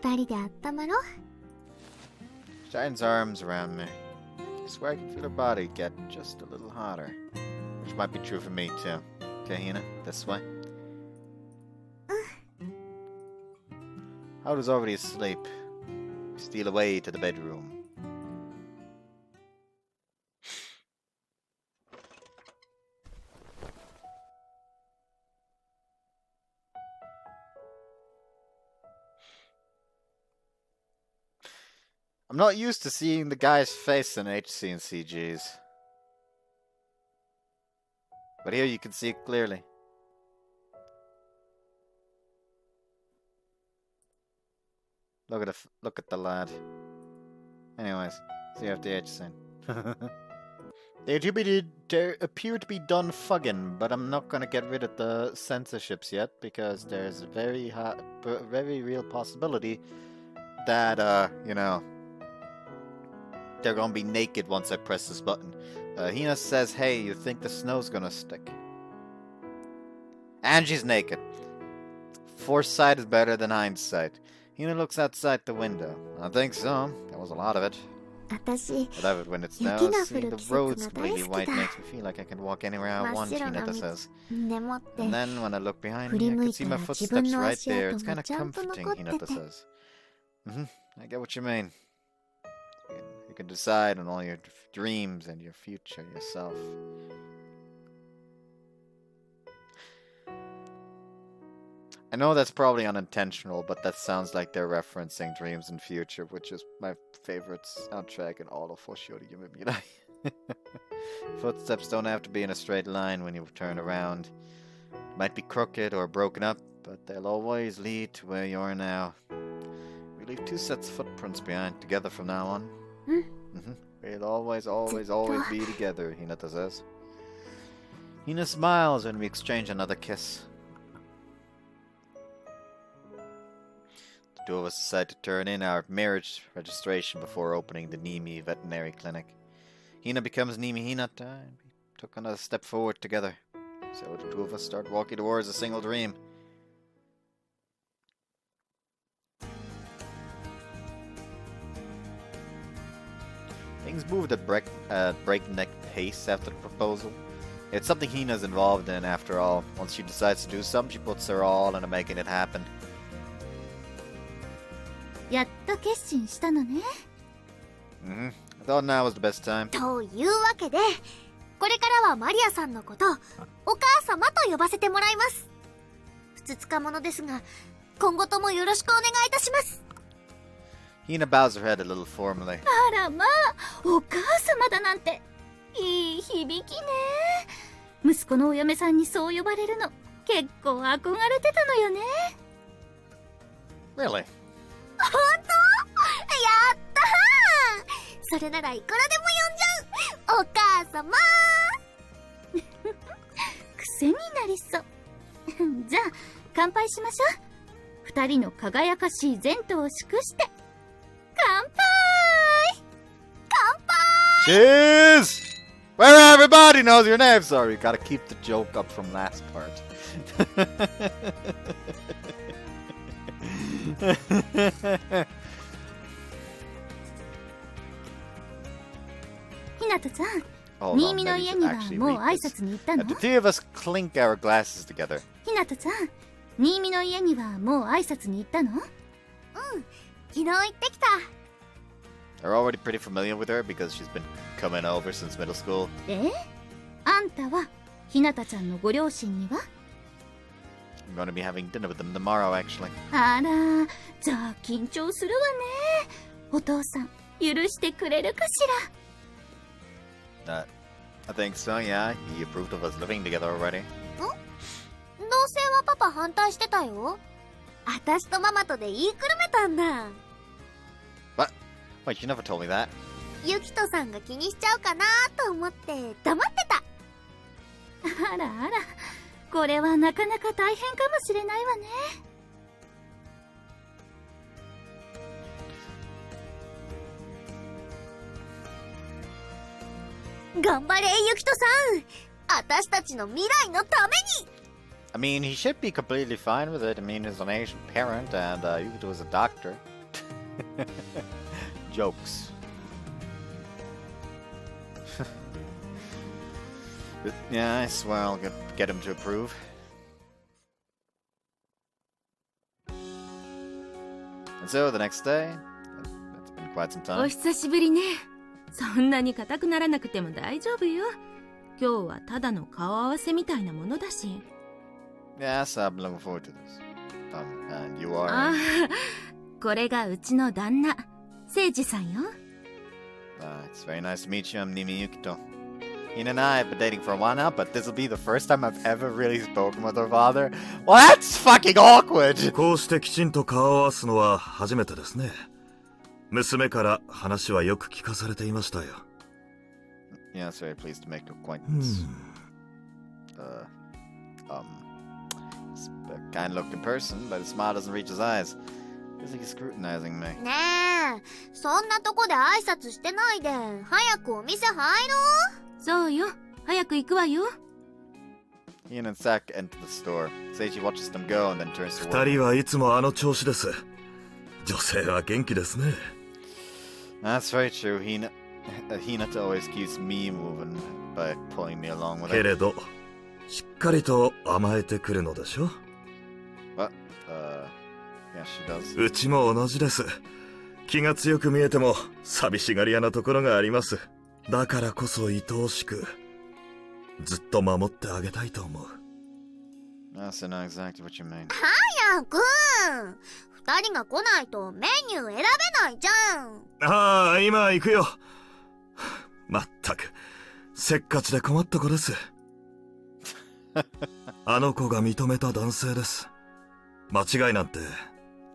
二人で温まろう。 She tightens her arms around me. I swear I can feel her body get just a little hotter. Which might be true for me too. Okay, Hina, this way. Haru's already asleep. We steal away to the bedroom. I'm not used to seeing the guy's face in HC and CGs. But here you can see it clearly. Look at the lad. Anyways, see you after the HC. They appear to be done fugging, but I'm not gonna get rid of the censorships yet because there's a very real possibility that you know, they're gonna be naked once I press this button. Hina says, "Hey, you think the snow's gonna stick?" And she's naked. Foresight is better than hindsight. Hina looks outside the window. I think so. There was a lot of it. 私、 I love it when it snows. Seeing the roads completely white makes me feel like I can walk anywhere I want, Hinata says. でもって And then when I look behind me, I can see my footsteps right there. It's kind of comforting, Hinata says. I get what you mean. You can decide on all your dreams and your future yourself. I know that's probably unintentional, but that sounds like they're referencing Dreams and Future, which is my favorite soundtrack in all of Hoshiyori Yume Mirai. Footsteps don't have to be in a straight line when you turn around. It might be crooked or broken up, but they'll always lead to where you are now. We leave 2 sets of footprints behind together from now on. We'll always be together, Hinata says. Hina smiles when we exchange another kiss. The 2 of us decide to turn in our marriage registration before opening the Nimi veterinary clinic. Hina becomes Nimi Hinata, and we took another step forward together. So the 2 of us start walking towards a single dream. Things moved at breakneck pace after the proposal. It's something Hina's involved in, after all. Once she decides to do something, she puts her all into making it happen. やっと決心したのね。I thought now was the best time. というわけで、これからはマリアさんのこと、お母様と呼ばせてもらいます。ふつつか者ですが、今後ともよろしくお願いいたします。Hina bows her head a little formally. あらまあ、お母様だなんて、いい響きね。息子のお嫁さんにそう呼ばれるの、結構憧れてたのよね。Really? 本当？やったー！それならいくらでも呼んじゃう！お母様癖になりそう。じゃあ、乾杯しましょう。二人の輝かしい前途を祝して。Cheers! Where everybody knows your name. Sorry, gotta keep the joke up from last part. ひなたちゃん、 Hold 新 on, 見の maybe 家 we に should は actually もう read 挨 this. 拶に行ったの？ The two of us clink our glasses together. ひなたちゃん、新見の家にはもう挨拶に行ったの？昨日行ってきた。 They're already pretty familiar with her because she's been coming over since middle school. あんたはひなたちゃんのご両親には？ I'm going to be having dinner with them tomorrow, actually. あら、じゃあ緊張するわね。お父さん、許してくれるかし I think so, yeah. He approved of us living together already. 同棲はパパ反対してたよ。私とママとで言いくるめたんだ。 Wait, you never told me that. ゆきとさんが気にしちゃうかなと思って黙ってた。ら。あらあら、これはなかなか大変かもしれないわね。頑張れ、ゆきとさん。私たちの未来のために。 I mean, he should be completely fine with it. I mean, he's an Asian parent, and Yuto is a doctor. Jokes. But, yeah, I swear I'll get him to approve. And so, the next day, it's been quite some お time. 久しぶりね。そんなに硬くならなくても大丈夫よ。今日はただの顔合わせみたいなものだし。Yes, I'm looking forward to this. And you are... ああ、これがうちの旦那、誠治さんよ。It's very nice to meet you. I'm Nimi Yukito. Hina and I have been dating for a while now, but this will be the first time I've ever really spoken with her father. Well, that's fucking awkward! こうしてきちんと顔を合わすのは初めてですね。娘から話はよく聞かされていましたよ。Yeah, it's very pleased to make your acquaintance. He's a kind-looking person, but his smile doesn't reach his eyes. Feels like he's scrutinizing me. ねえ、そんなとこで挨拶してないで、早くお店入ろう。そうよ。早く行くわよ。He and Sak enter the store. Seichi watches them go and then turns to 二人はいつもあの調子です。女性は元気ですね。That's very true. Hinata always keeps me moving by pulling me along with け it. れど、しっかりと甘えてくるのでしょ。 But, yeah, she does. うちも同じです。気が強く見えても寂しがり屋なところがあります。だからこそ愛おしく、ずっと守ってあげたいと思う。Yes, I know exactly what you mean. 早く。二人が来ないとメニュー選べないじゃん。ああ、今行くよ。まったく、せっかちで困った子です。あの子が認めた男性です。間違いなんて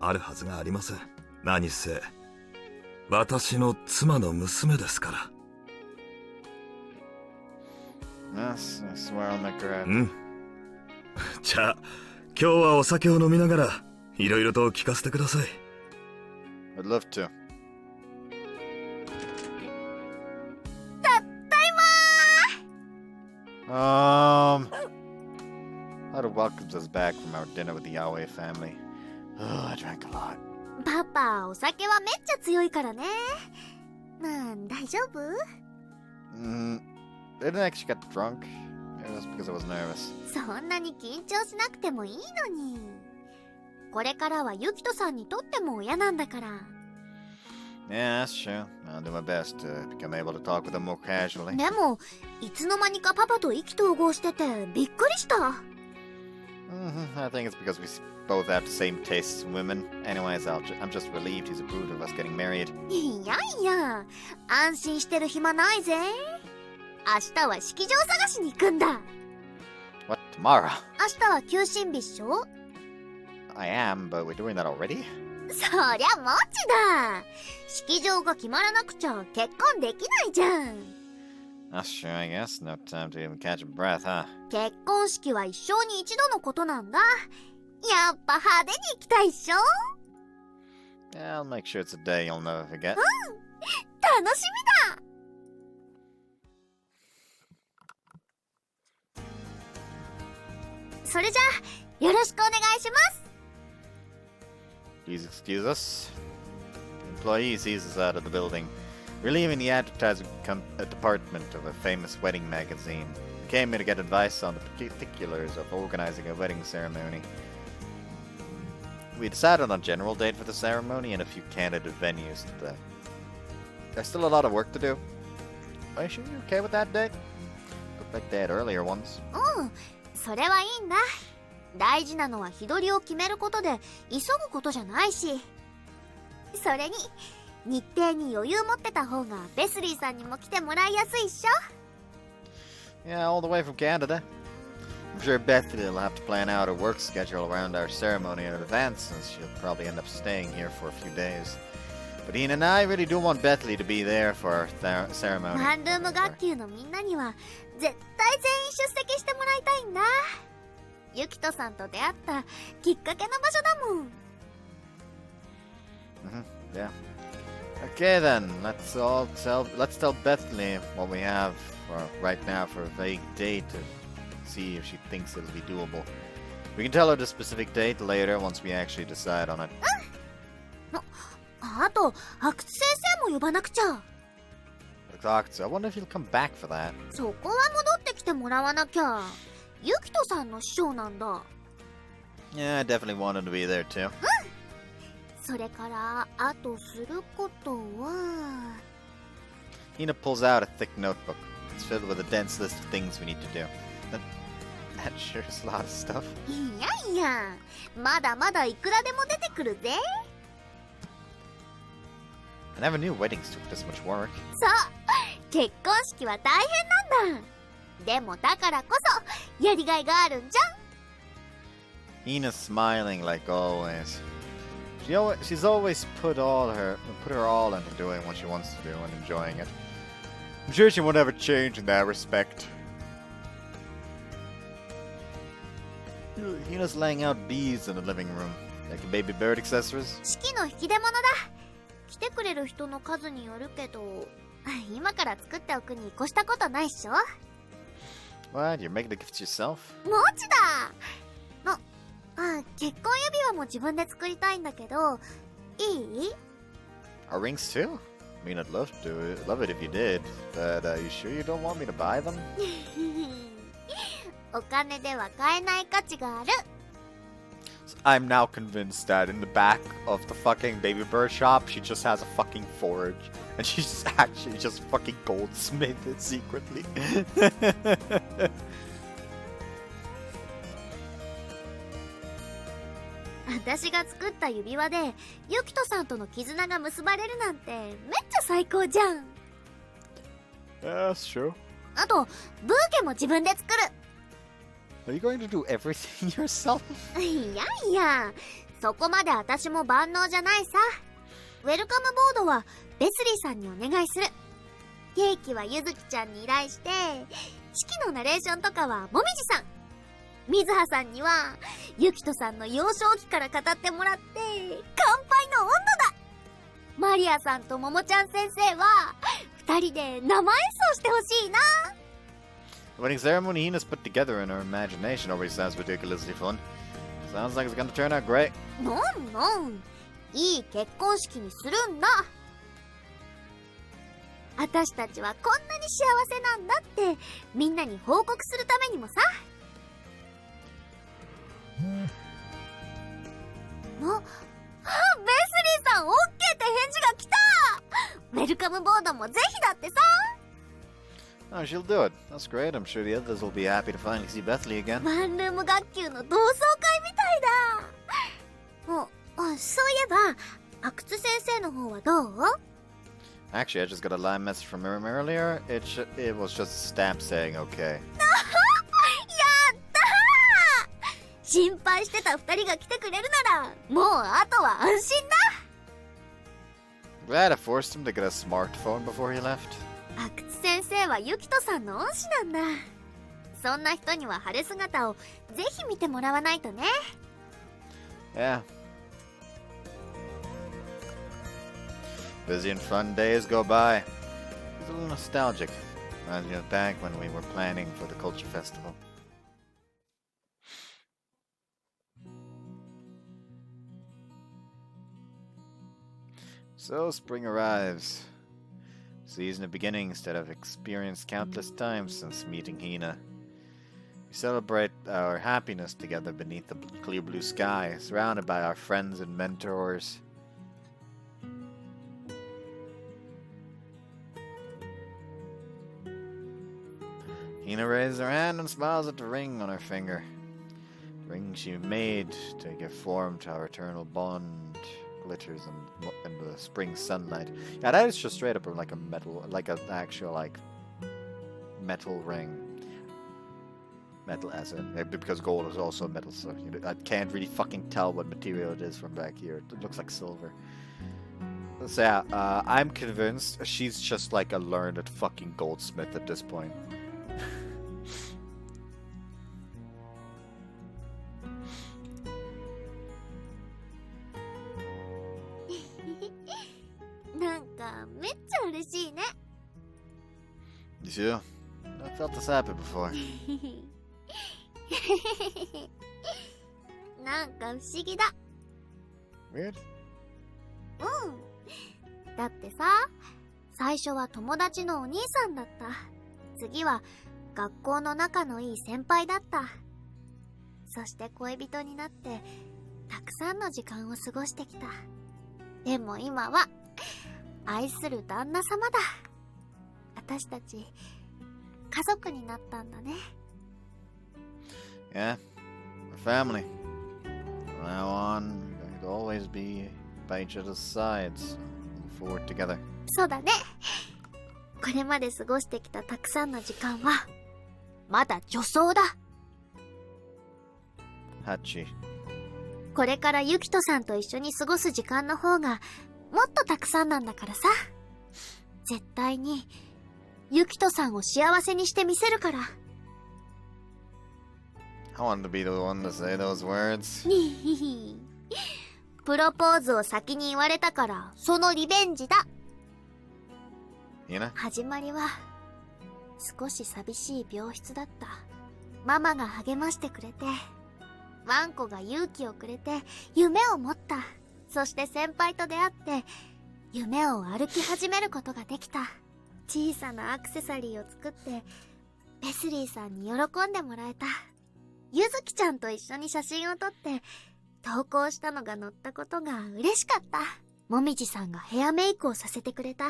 あるはずがありません。何せ、私の妻の娘ですから。Yes, I swear I'll make her う happy. ん。じゃあ、今日はお酒を飲みながら、いろいろと聞かせてください。I'd love to. ただいま Haru welcomes us back from our dinner with the Yaoi family. I drank a lot. ー。パパ、お酒はめっちゃ強いからね。大丈夫？ I didn't actually get drunk. It was because I was nervous. そんなに緊張しなくてもいいのに。これからはユキトさんにとっても親なんだから。Yeah, that's true. I'll do my best to become able to talk with them more casually. でも、いつの間にかパパと意気投合しててびっくりした。I think it's because we both have the same tastes in women. Anyways, I'm just relieved he's approved of us getting married. いやいや、安心してる暇ないぜ。明日は式場探しに行くんだ。What, tomorrow? 明日は休診日っしょ？ I am, but we're doing that already? そりゃもちだ。式場が決まらなくちゃ結婚できないじゃん。That's true, I guess. No time to even catch a breath, huh? 結婚式は一生に一度のことなんだ。やっぱ派手に行きたいっしょ？ Yeah, I'll make sure it's a day you'll never forget. 楽しみだ。それじゃあよろしくお願いします。 Please excuse us. The employee sees us out of the building. We're leaving the advertising department of a famous wedding magazine. We came here to get advice on the particulars of organizing a wedding ceremony. We decided on a general date for the ceremony and a few candidate venues today. There's still a lot of work to do. Are you sure you're okay with that date? Looked like they had earlier ones. うん、それはいいんだ。大事なのは日取りを決めることで急ぐことじゃないし。それに日程に余裕持ってた方がベスリーさんにも来てもらいやすいっしょ。 Yeah, all the way from Canada. I'm sure Bethany will have to plan out her work schedule around our ceremony in advance, since she'll probably end up staying here for a few days. But Ian and I really do want Bethany to be there for our ceremony. ワンルーム学級のみんなには絶対全員出席してもらいたいんだ。ユキトさんと出会ったきっかけの場所だもん。Yeah. Okay then, let's tell Bethany what we have right now for a vague date to see if she thinks it'll be doable. We can tell her the specific date later once we actually decide on it. あと阿久津先生も呼ばなくちゃ。I wonder if he'll come back for that. そこは戻ってきてもらわなきゃ。ユキトさんの師匠なんだ。 Yeah, I definitely want him to be there too. それからあとすることは Hina pulls out a thick notebook. It's filled with a dense list of things we need to do. That sure is a lot of stuff. いやいや、まだまだいくらでも出てくるぜ。 I never knew weddings took this much work. そう結婚式は大変なんだ。でもだからこそやりがいがあるんじゃん。 Hina's smiling like always. She's always put her all into doing what she wants to do and enjoying it. I'm sure she won't ever change in that respect. Hina's laying out bees in the living room, like baby bird accessories. 式の引き出物だ。来てくれる人の数によるけど、今から作っておくに越したことないっしょ。 What? You're making the gifts yourself? もちだ。結婚指輪も自分で作りたいんだけど、いい？ Our rings too? I mean, I'd love it if you did, but you sure you don't want me to buy them? お金では買えない価値がある。 I'm now convinced that in the back of the fucking baby bird shop, she just has a fucking forge. And she's actually just fucking goldsmithed secretly. 私が作った指輪でユキトさんとの絆が結ばれるなんてめっちゃ最高じゃん。 That's true. あとブーケも自分で作る。 Are you going to do everything yourself? いやいや、そこまで私も万能じゃないさ。ウェルカムボードはベスリーさんにお願いする。ケーキはゆずきちゃんに依頼して、式のナレーションとかはもみじさん。水葉さんにはゆきとさんの幼少期から語ってもらって乾杯の温度だ。マリアさんとももちゃん先生は二人で生演奏してほしいな。 The wedding ceremony Hina's put together in her imagination always sounds ridiculously fun. Sounds like it's gonna turn out great. なんいい結婚式にするんだ。私たちはこんなに幸せなんだってみんなに報告するためにもさ。ベスリーさん OK って返事が来た。ウェルカムボードもぜひだってさ。 Oh, she'll do it. That's great. I'm sure the others will be happy to finally see Bethany again. ワンルーム学級の同窓会みたいだ。そういえば阿久津先生の方はどう？ Actually, I just got a line message from him earlier. It was just a stamp saying okay. やったー。心配してた二人が来てくれるならもうあとは安心だ。 Glad I forced him to get a smartphone before he left. 阿久津先生はユキトさんの恩師なんだ。そんな人には晴れ姿をぜひ見てもらわないとね。 Yeah. Busy and fun days go by. It's a little nostalgic. Reminds me of back when we were planning for the culture festival. So spring arrives. Season of beginning instead of experienced countless times since meeting Hina. We celebrate our happiness together beneath the clear blue sky, surrounded by our friends and mentors. Hina raises her hand and smiles at the ring on her finger. The ring she made to give form to our eternal bond glitters in the spring sunlight. Yeah, that is just straight up like a metal, like an actual like metal ring. Metal as in, because gold is also metal, so I can't really fucking tell what material it is from back here. It looks like silver. So yeah, I'm convinced she's just like a learned fucking goldsmith at this point. なんかめっちゃ嬉しいね。 You sure? I felt this happen before. なんか不思議だ。 Weird? うん。だってさ、最初は友達のお兄さんだった。次は学校の仲のいい先輩だった。そして恋人になってたくさんの時間を過ごしてきた。でも今は愛する旦那様だ。私たち家族になったんだね。 Yeah, we're family. From now on, we're going to always be by each other's sides. Move forward together. そうだね。これまで過ごしてきたたくさんの時間はまだ助走だ。 Hachi. これからユキトさんと一緒に過ごす時間の方がもっとたくさんなんだからさ。絶対にユキトさんを幸せにしてみせるから。 I wanted to be the one to say those words. にひひ。プロポーズを先に言われたからそのリベンジだ。 Hina? 始まりは少し寂しい病室だった。ママが励ましてくれて、ワンコが勇気をくれて夢を持った。そして先輩と出会って夢を歩き始めることができた。小さなアクセサリーを作ってペスリーさんに喜んでもらえた。ゆずきちゃんと一緒に写真を撮って投稿したのが載ったことが嬉しかった。もみじさんがヘアメイクをさせてくれた。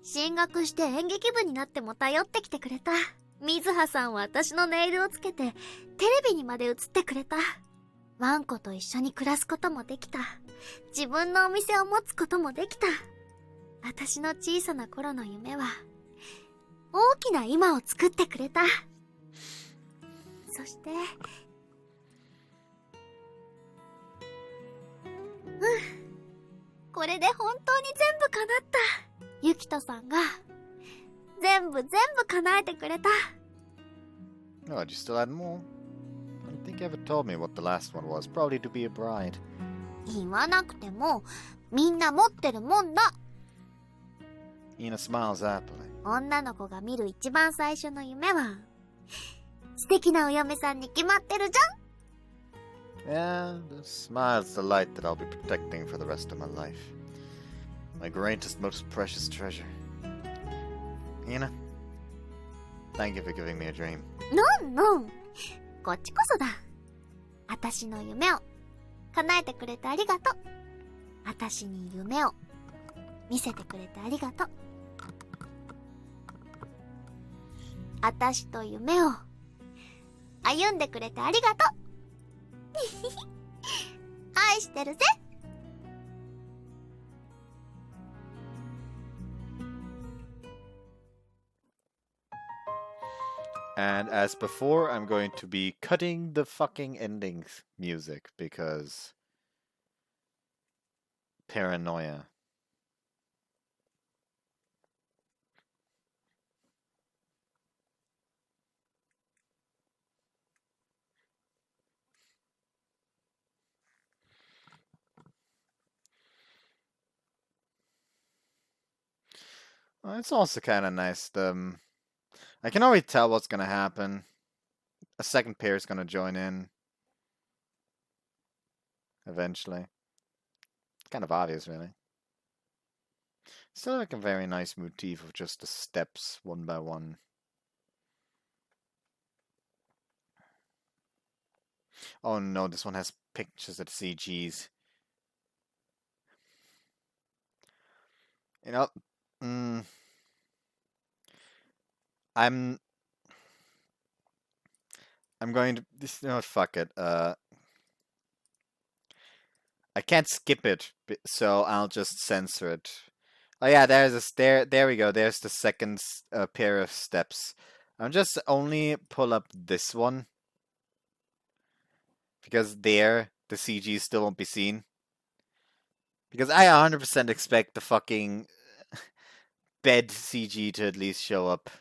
進学して演劇部になっても頼ってきてくれた。水葉さんは私のネイルをつけてテレビにまで映ってくれた。ワンコと一緒に暮らすこともできた。自分のお店を持つこともできた。私の小さな頃の夢は大きな今を作ってくれた。そしてこれで本当に全部叶った。ユキトさんが全部叶えてくれた。 Oh, you still had more? I don't think you ever told me what the last one was. Probably to be a bride. 言わなくてもみんな持ってるもんだ。 Hina smiles happily. 女の子が見る一番最初の夢は素敵なお嫁さんに決まってるじゃん。 Yeah, the smile's the light that I'll be protecting for the rest of my life. My greatest, most precious treasure. Hina, thank you for giving me a dream. のんこっちこそだ。私の夢を叶えてくれてありがとう。私に夢を見せてくれてありがとう。私と夢を歩んでくれてありがとう。愛してるぜ。 And as before, I'm going to be cutting the fucking endings music because paranoia. Well, it's also kind of nice. I can already tell what's gonna happen. A second pair is gonna join in eventually. It's kind of obvious, really. Still like a very nice motif of just the steps one by one. Oh no, this one has pictures of CGs. You know, mm, I'm going to this. No, fuck it. I can't skip it, so I'll just censor it. Oh yeah, there's a stair. There we go. There's the second pair of steps. I'm just only pull up this one because there the CG still won't be seen. Because I 100% expect the fucking bed CG to at least show up.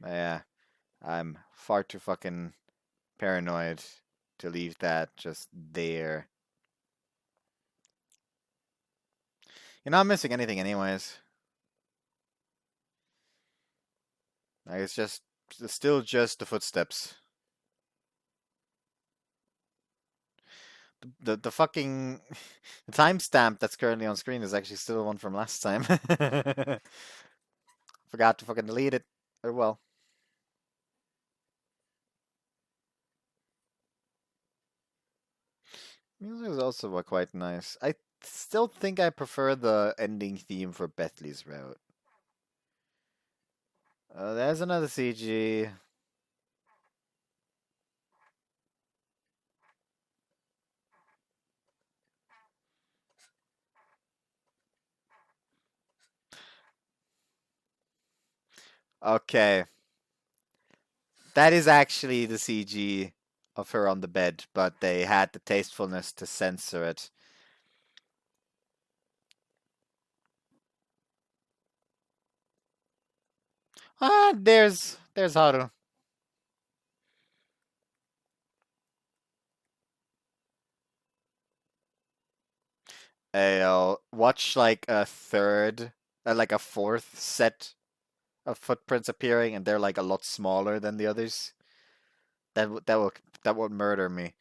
Yeah, I'm far too fucking paranoid to leave that just there. You're not missing anything anyways. Like, it's still just the footsteps. The fucking the timestamp that's currently on screen is actually still the one from last time. Forgot to fucking delete it. Oh well. Music is also quite nice. I still think I prefer the ending theme for Bethley's Route. There's another CG. Okay. That is actually the CG of her on the bed, but they had the tastefulness to censor it. Ah, there's Haru. Watch like a fourth set of footprints appearing, and they're like a lot smaller than the others. That would murder me.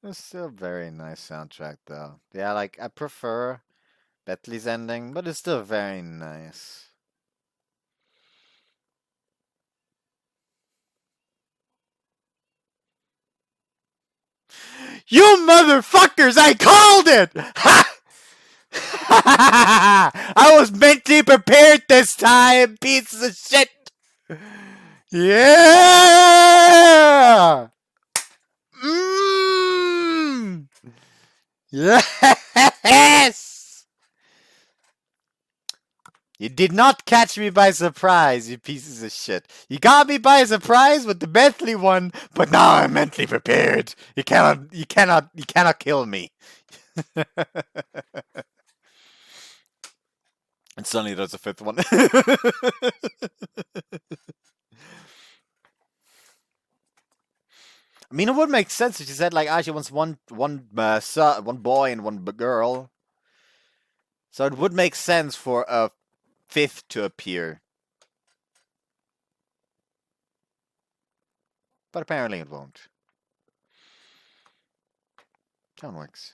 It's still a very nice soundtrack, though. Yeah, like I prefer Bentley's ending, but it's still very nice. You motherfuckers! I called it! Ha! I was mentally prepared this time, pieces of shit! Yeah! Mmm! Yes! You did not catch me by surprise, you pieces of shit. You got me by surprise with the Bentley one, but now I'm mentally prepared. You cannot kill me. And suddenly there's a fifth one. I mean, it would make sense if she said like, she wants one boy and one girl. So it would make sense for a fifth to appear. But apparently it won't. John works.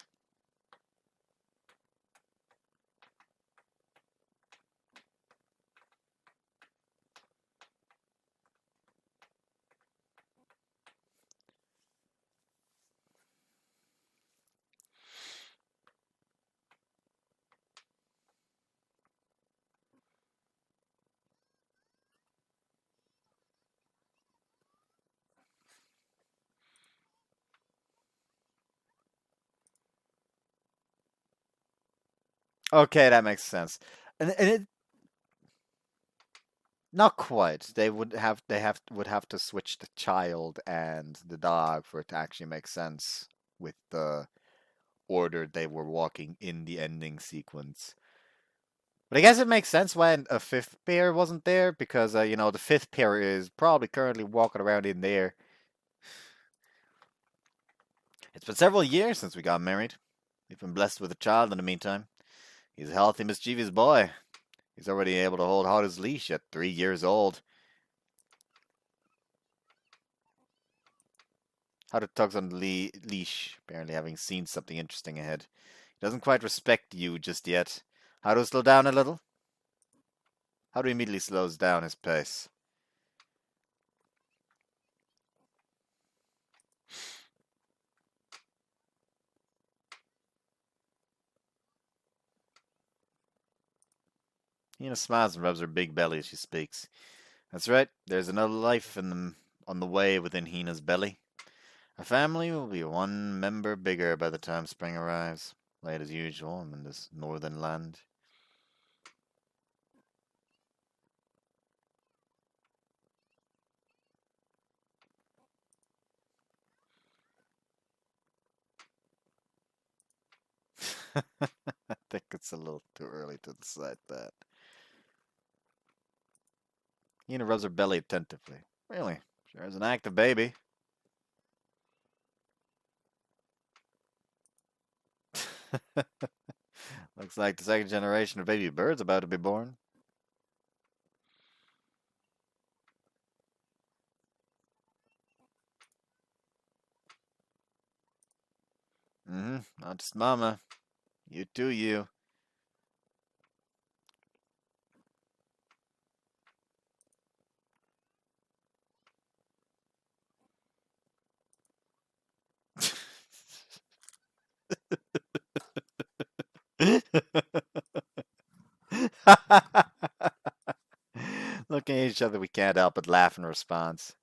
Okay, that makes sense. And it not quite. Would have to switch the child and the dog for it to actually make sense with the order they were walking in the ending sequence. But I guess it makes sense why a fifth pair wasn't there, because, you know, the fifth pair is probably currently walking around in there. It's been several years since we got married. We've been blessed with a child in the meantime. He's a healthy, mischievous boy. He's already able to hold Haru's leash at 3 years old. Haru tugs on the leash, apparently having seen something interesting ahead. He doesn't quite respect you just yet. Haru, slow down a little. Haru immediately slows down his pace. Hina smiles and rubs her big belly as she speaks. That's right, there's another life on the way within Hina's belly. Our family will be one member bigger by the time spring arrives, late as usual in this northern land. I think it's a little too early to decide that. Hina rubs her belly attentively. Really? Sure is an active baby. Looks like the second generation of baby birds about to be born. Not just mama. You too, you. Looking at each other, we can't help but laugh in response.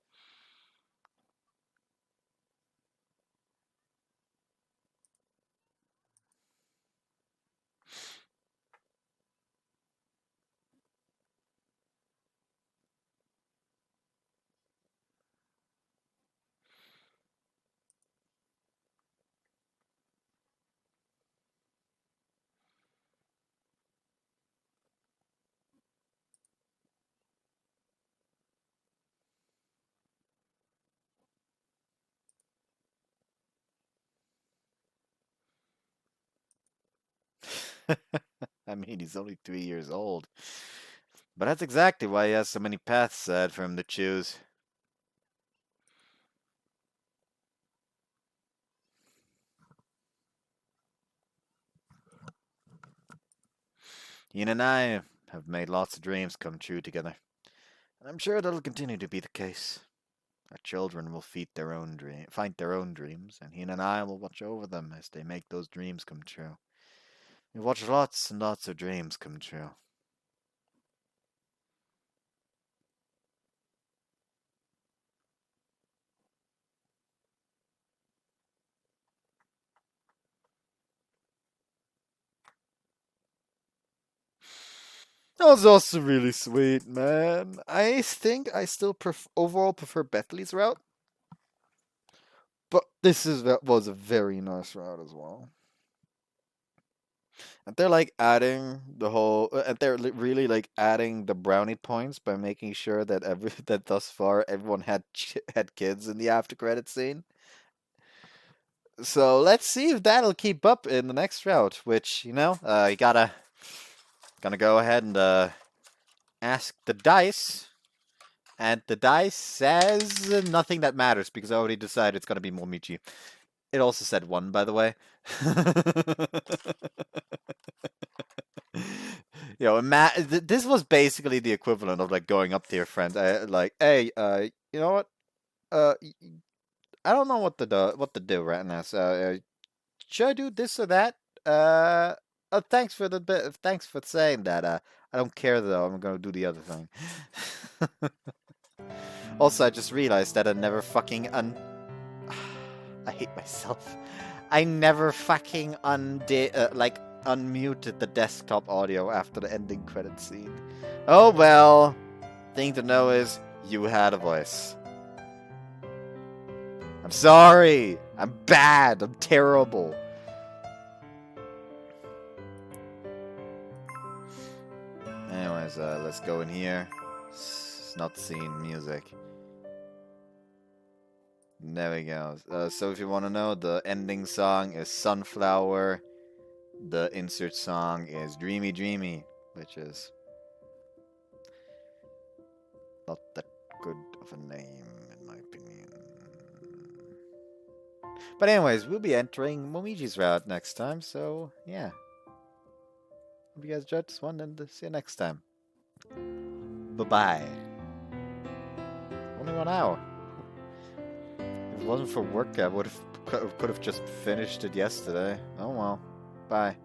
I mean, he's only 3 years old. But that's exactly why he has so many paths ahead for him to choose. Ian and I have made lots of dreams come true together. And I'm sure that'll continue to be the case. Our children will find their own dreams, and Ian and I will watch over them as they make those dreams come true. We've watched lots and lots of dreams come true. That was also really sweet, man. I think I still overall prefer Bethley's route. But was a very nice route as well. And they're like adding and they're really like adding the brownie points by making sure that that thus far everyone had kids in the after credit scene. So let's see if that'll keep up in the next route. Which you gonna go ahead and ask the dice. And the dice says nothing that matters because I already decided it's gonna be Momichi. It also said 1, by the way. This was basically the equivalent of like going up to your friend, like, hey, you know what? I don't know what to do right now. So, should I do this or that? Thanks for thanks for saying that. I don't care though. I'm gonna do the other thing. Also, I just realized that I never fucking I hate myself. I never fucking unmuted the desktop audio after the ending credit scene. Oh well. Thing to know is you had a voice. I'm sorry. I'm bad. I'm terrible. Anyways, let's go in here. It's not scene music. There we go. So if you want to know, the ending song is Sunflower. The insert song is Dreamy Dreamy, which is not that good of a name, in my opinion. But anyways, we'll be entering Momiji's route next time, so yeah. Hope you guys enjoyed this one, and see you next time. Bye-bye. Only 1 hour. If it wasn't for work, I could have just finished it yesterday. Oh well. Bye.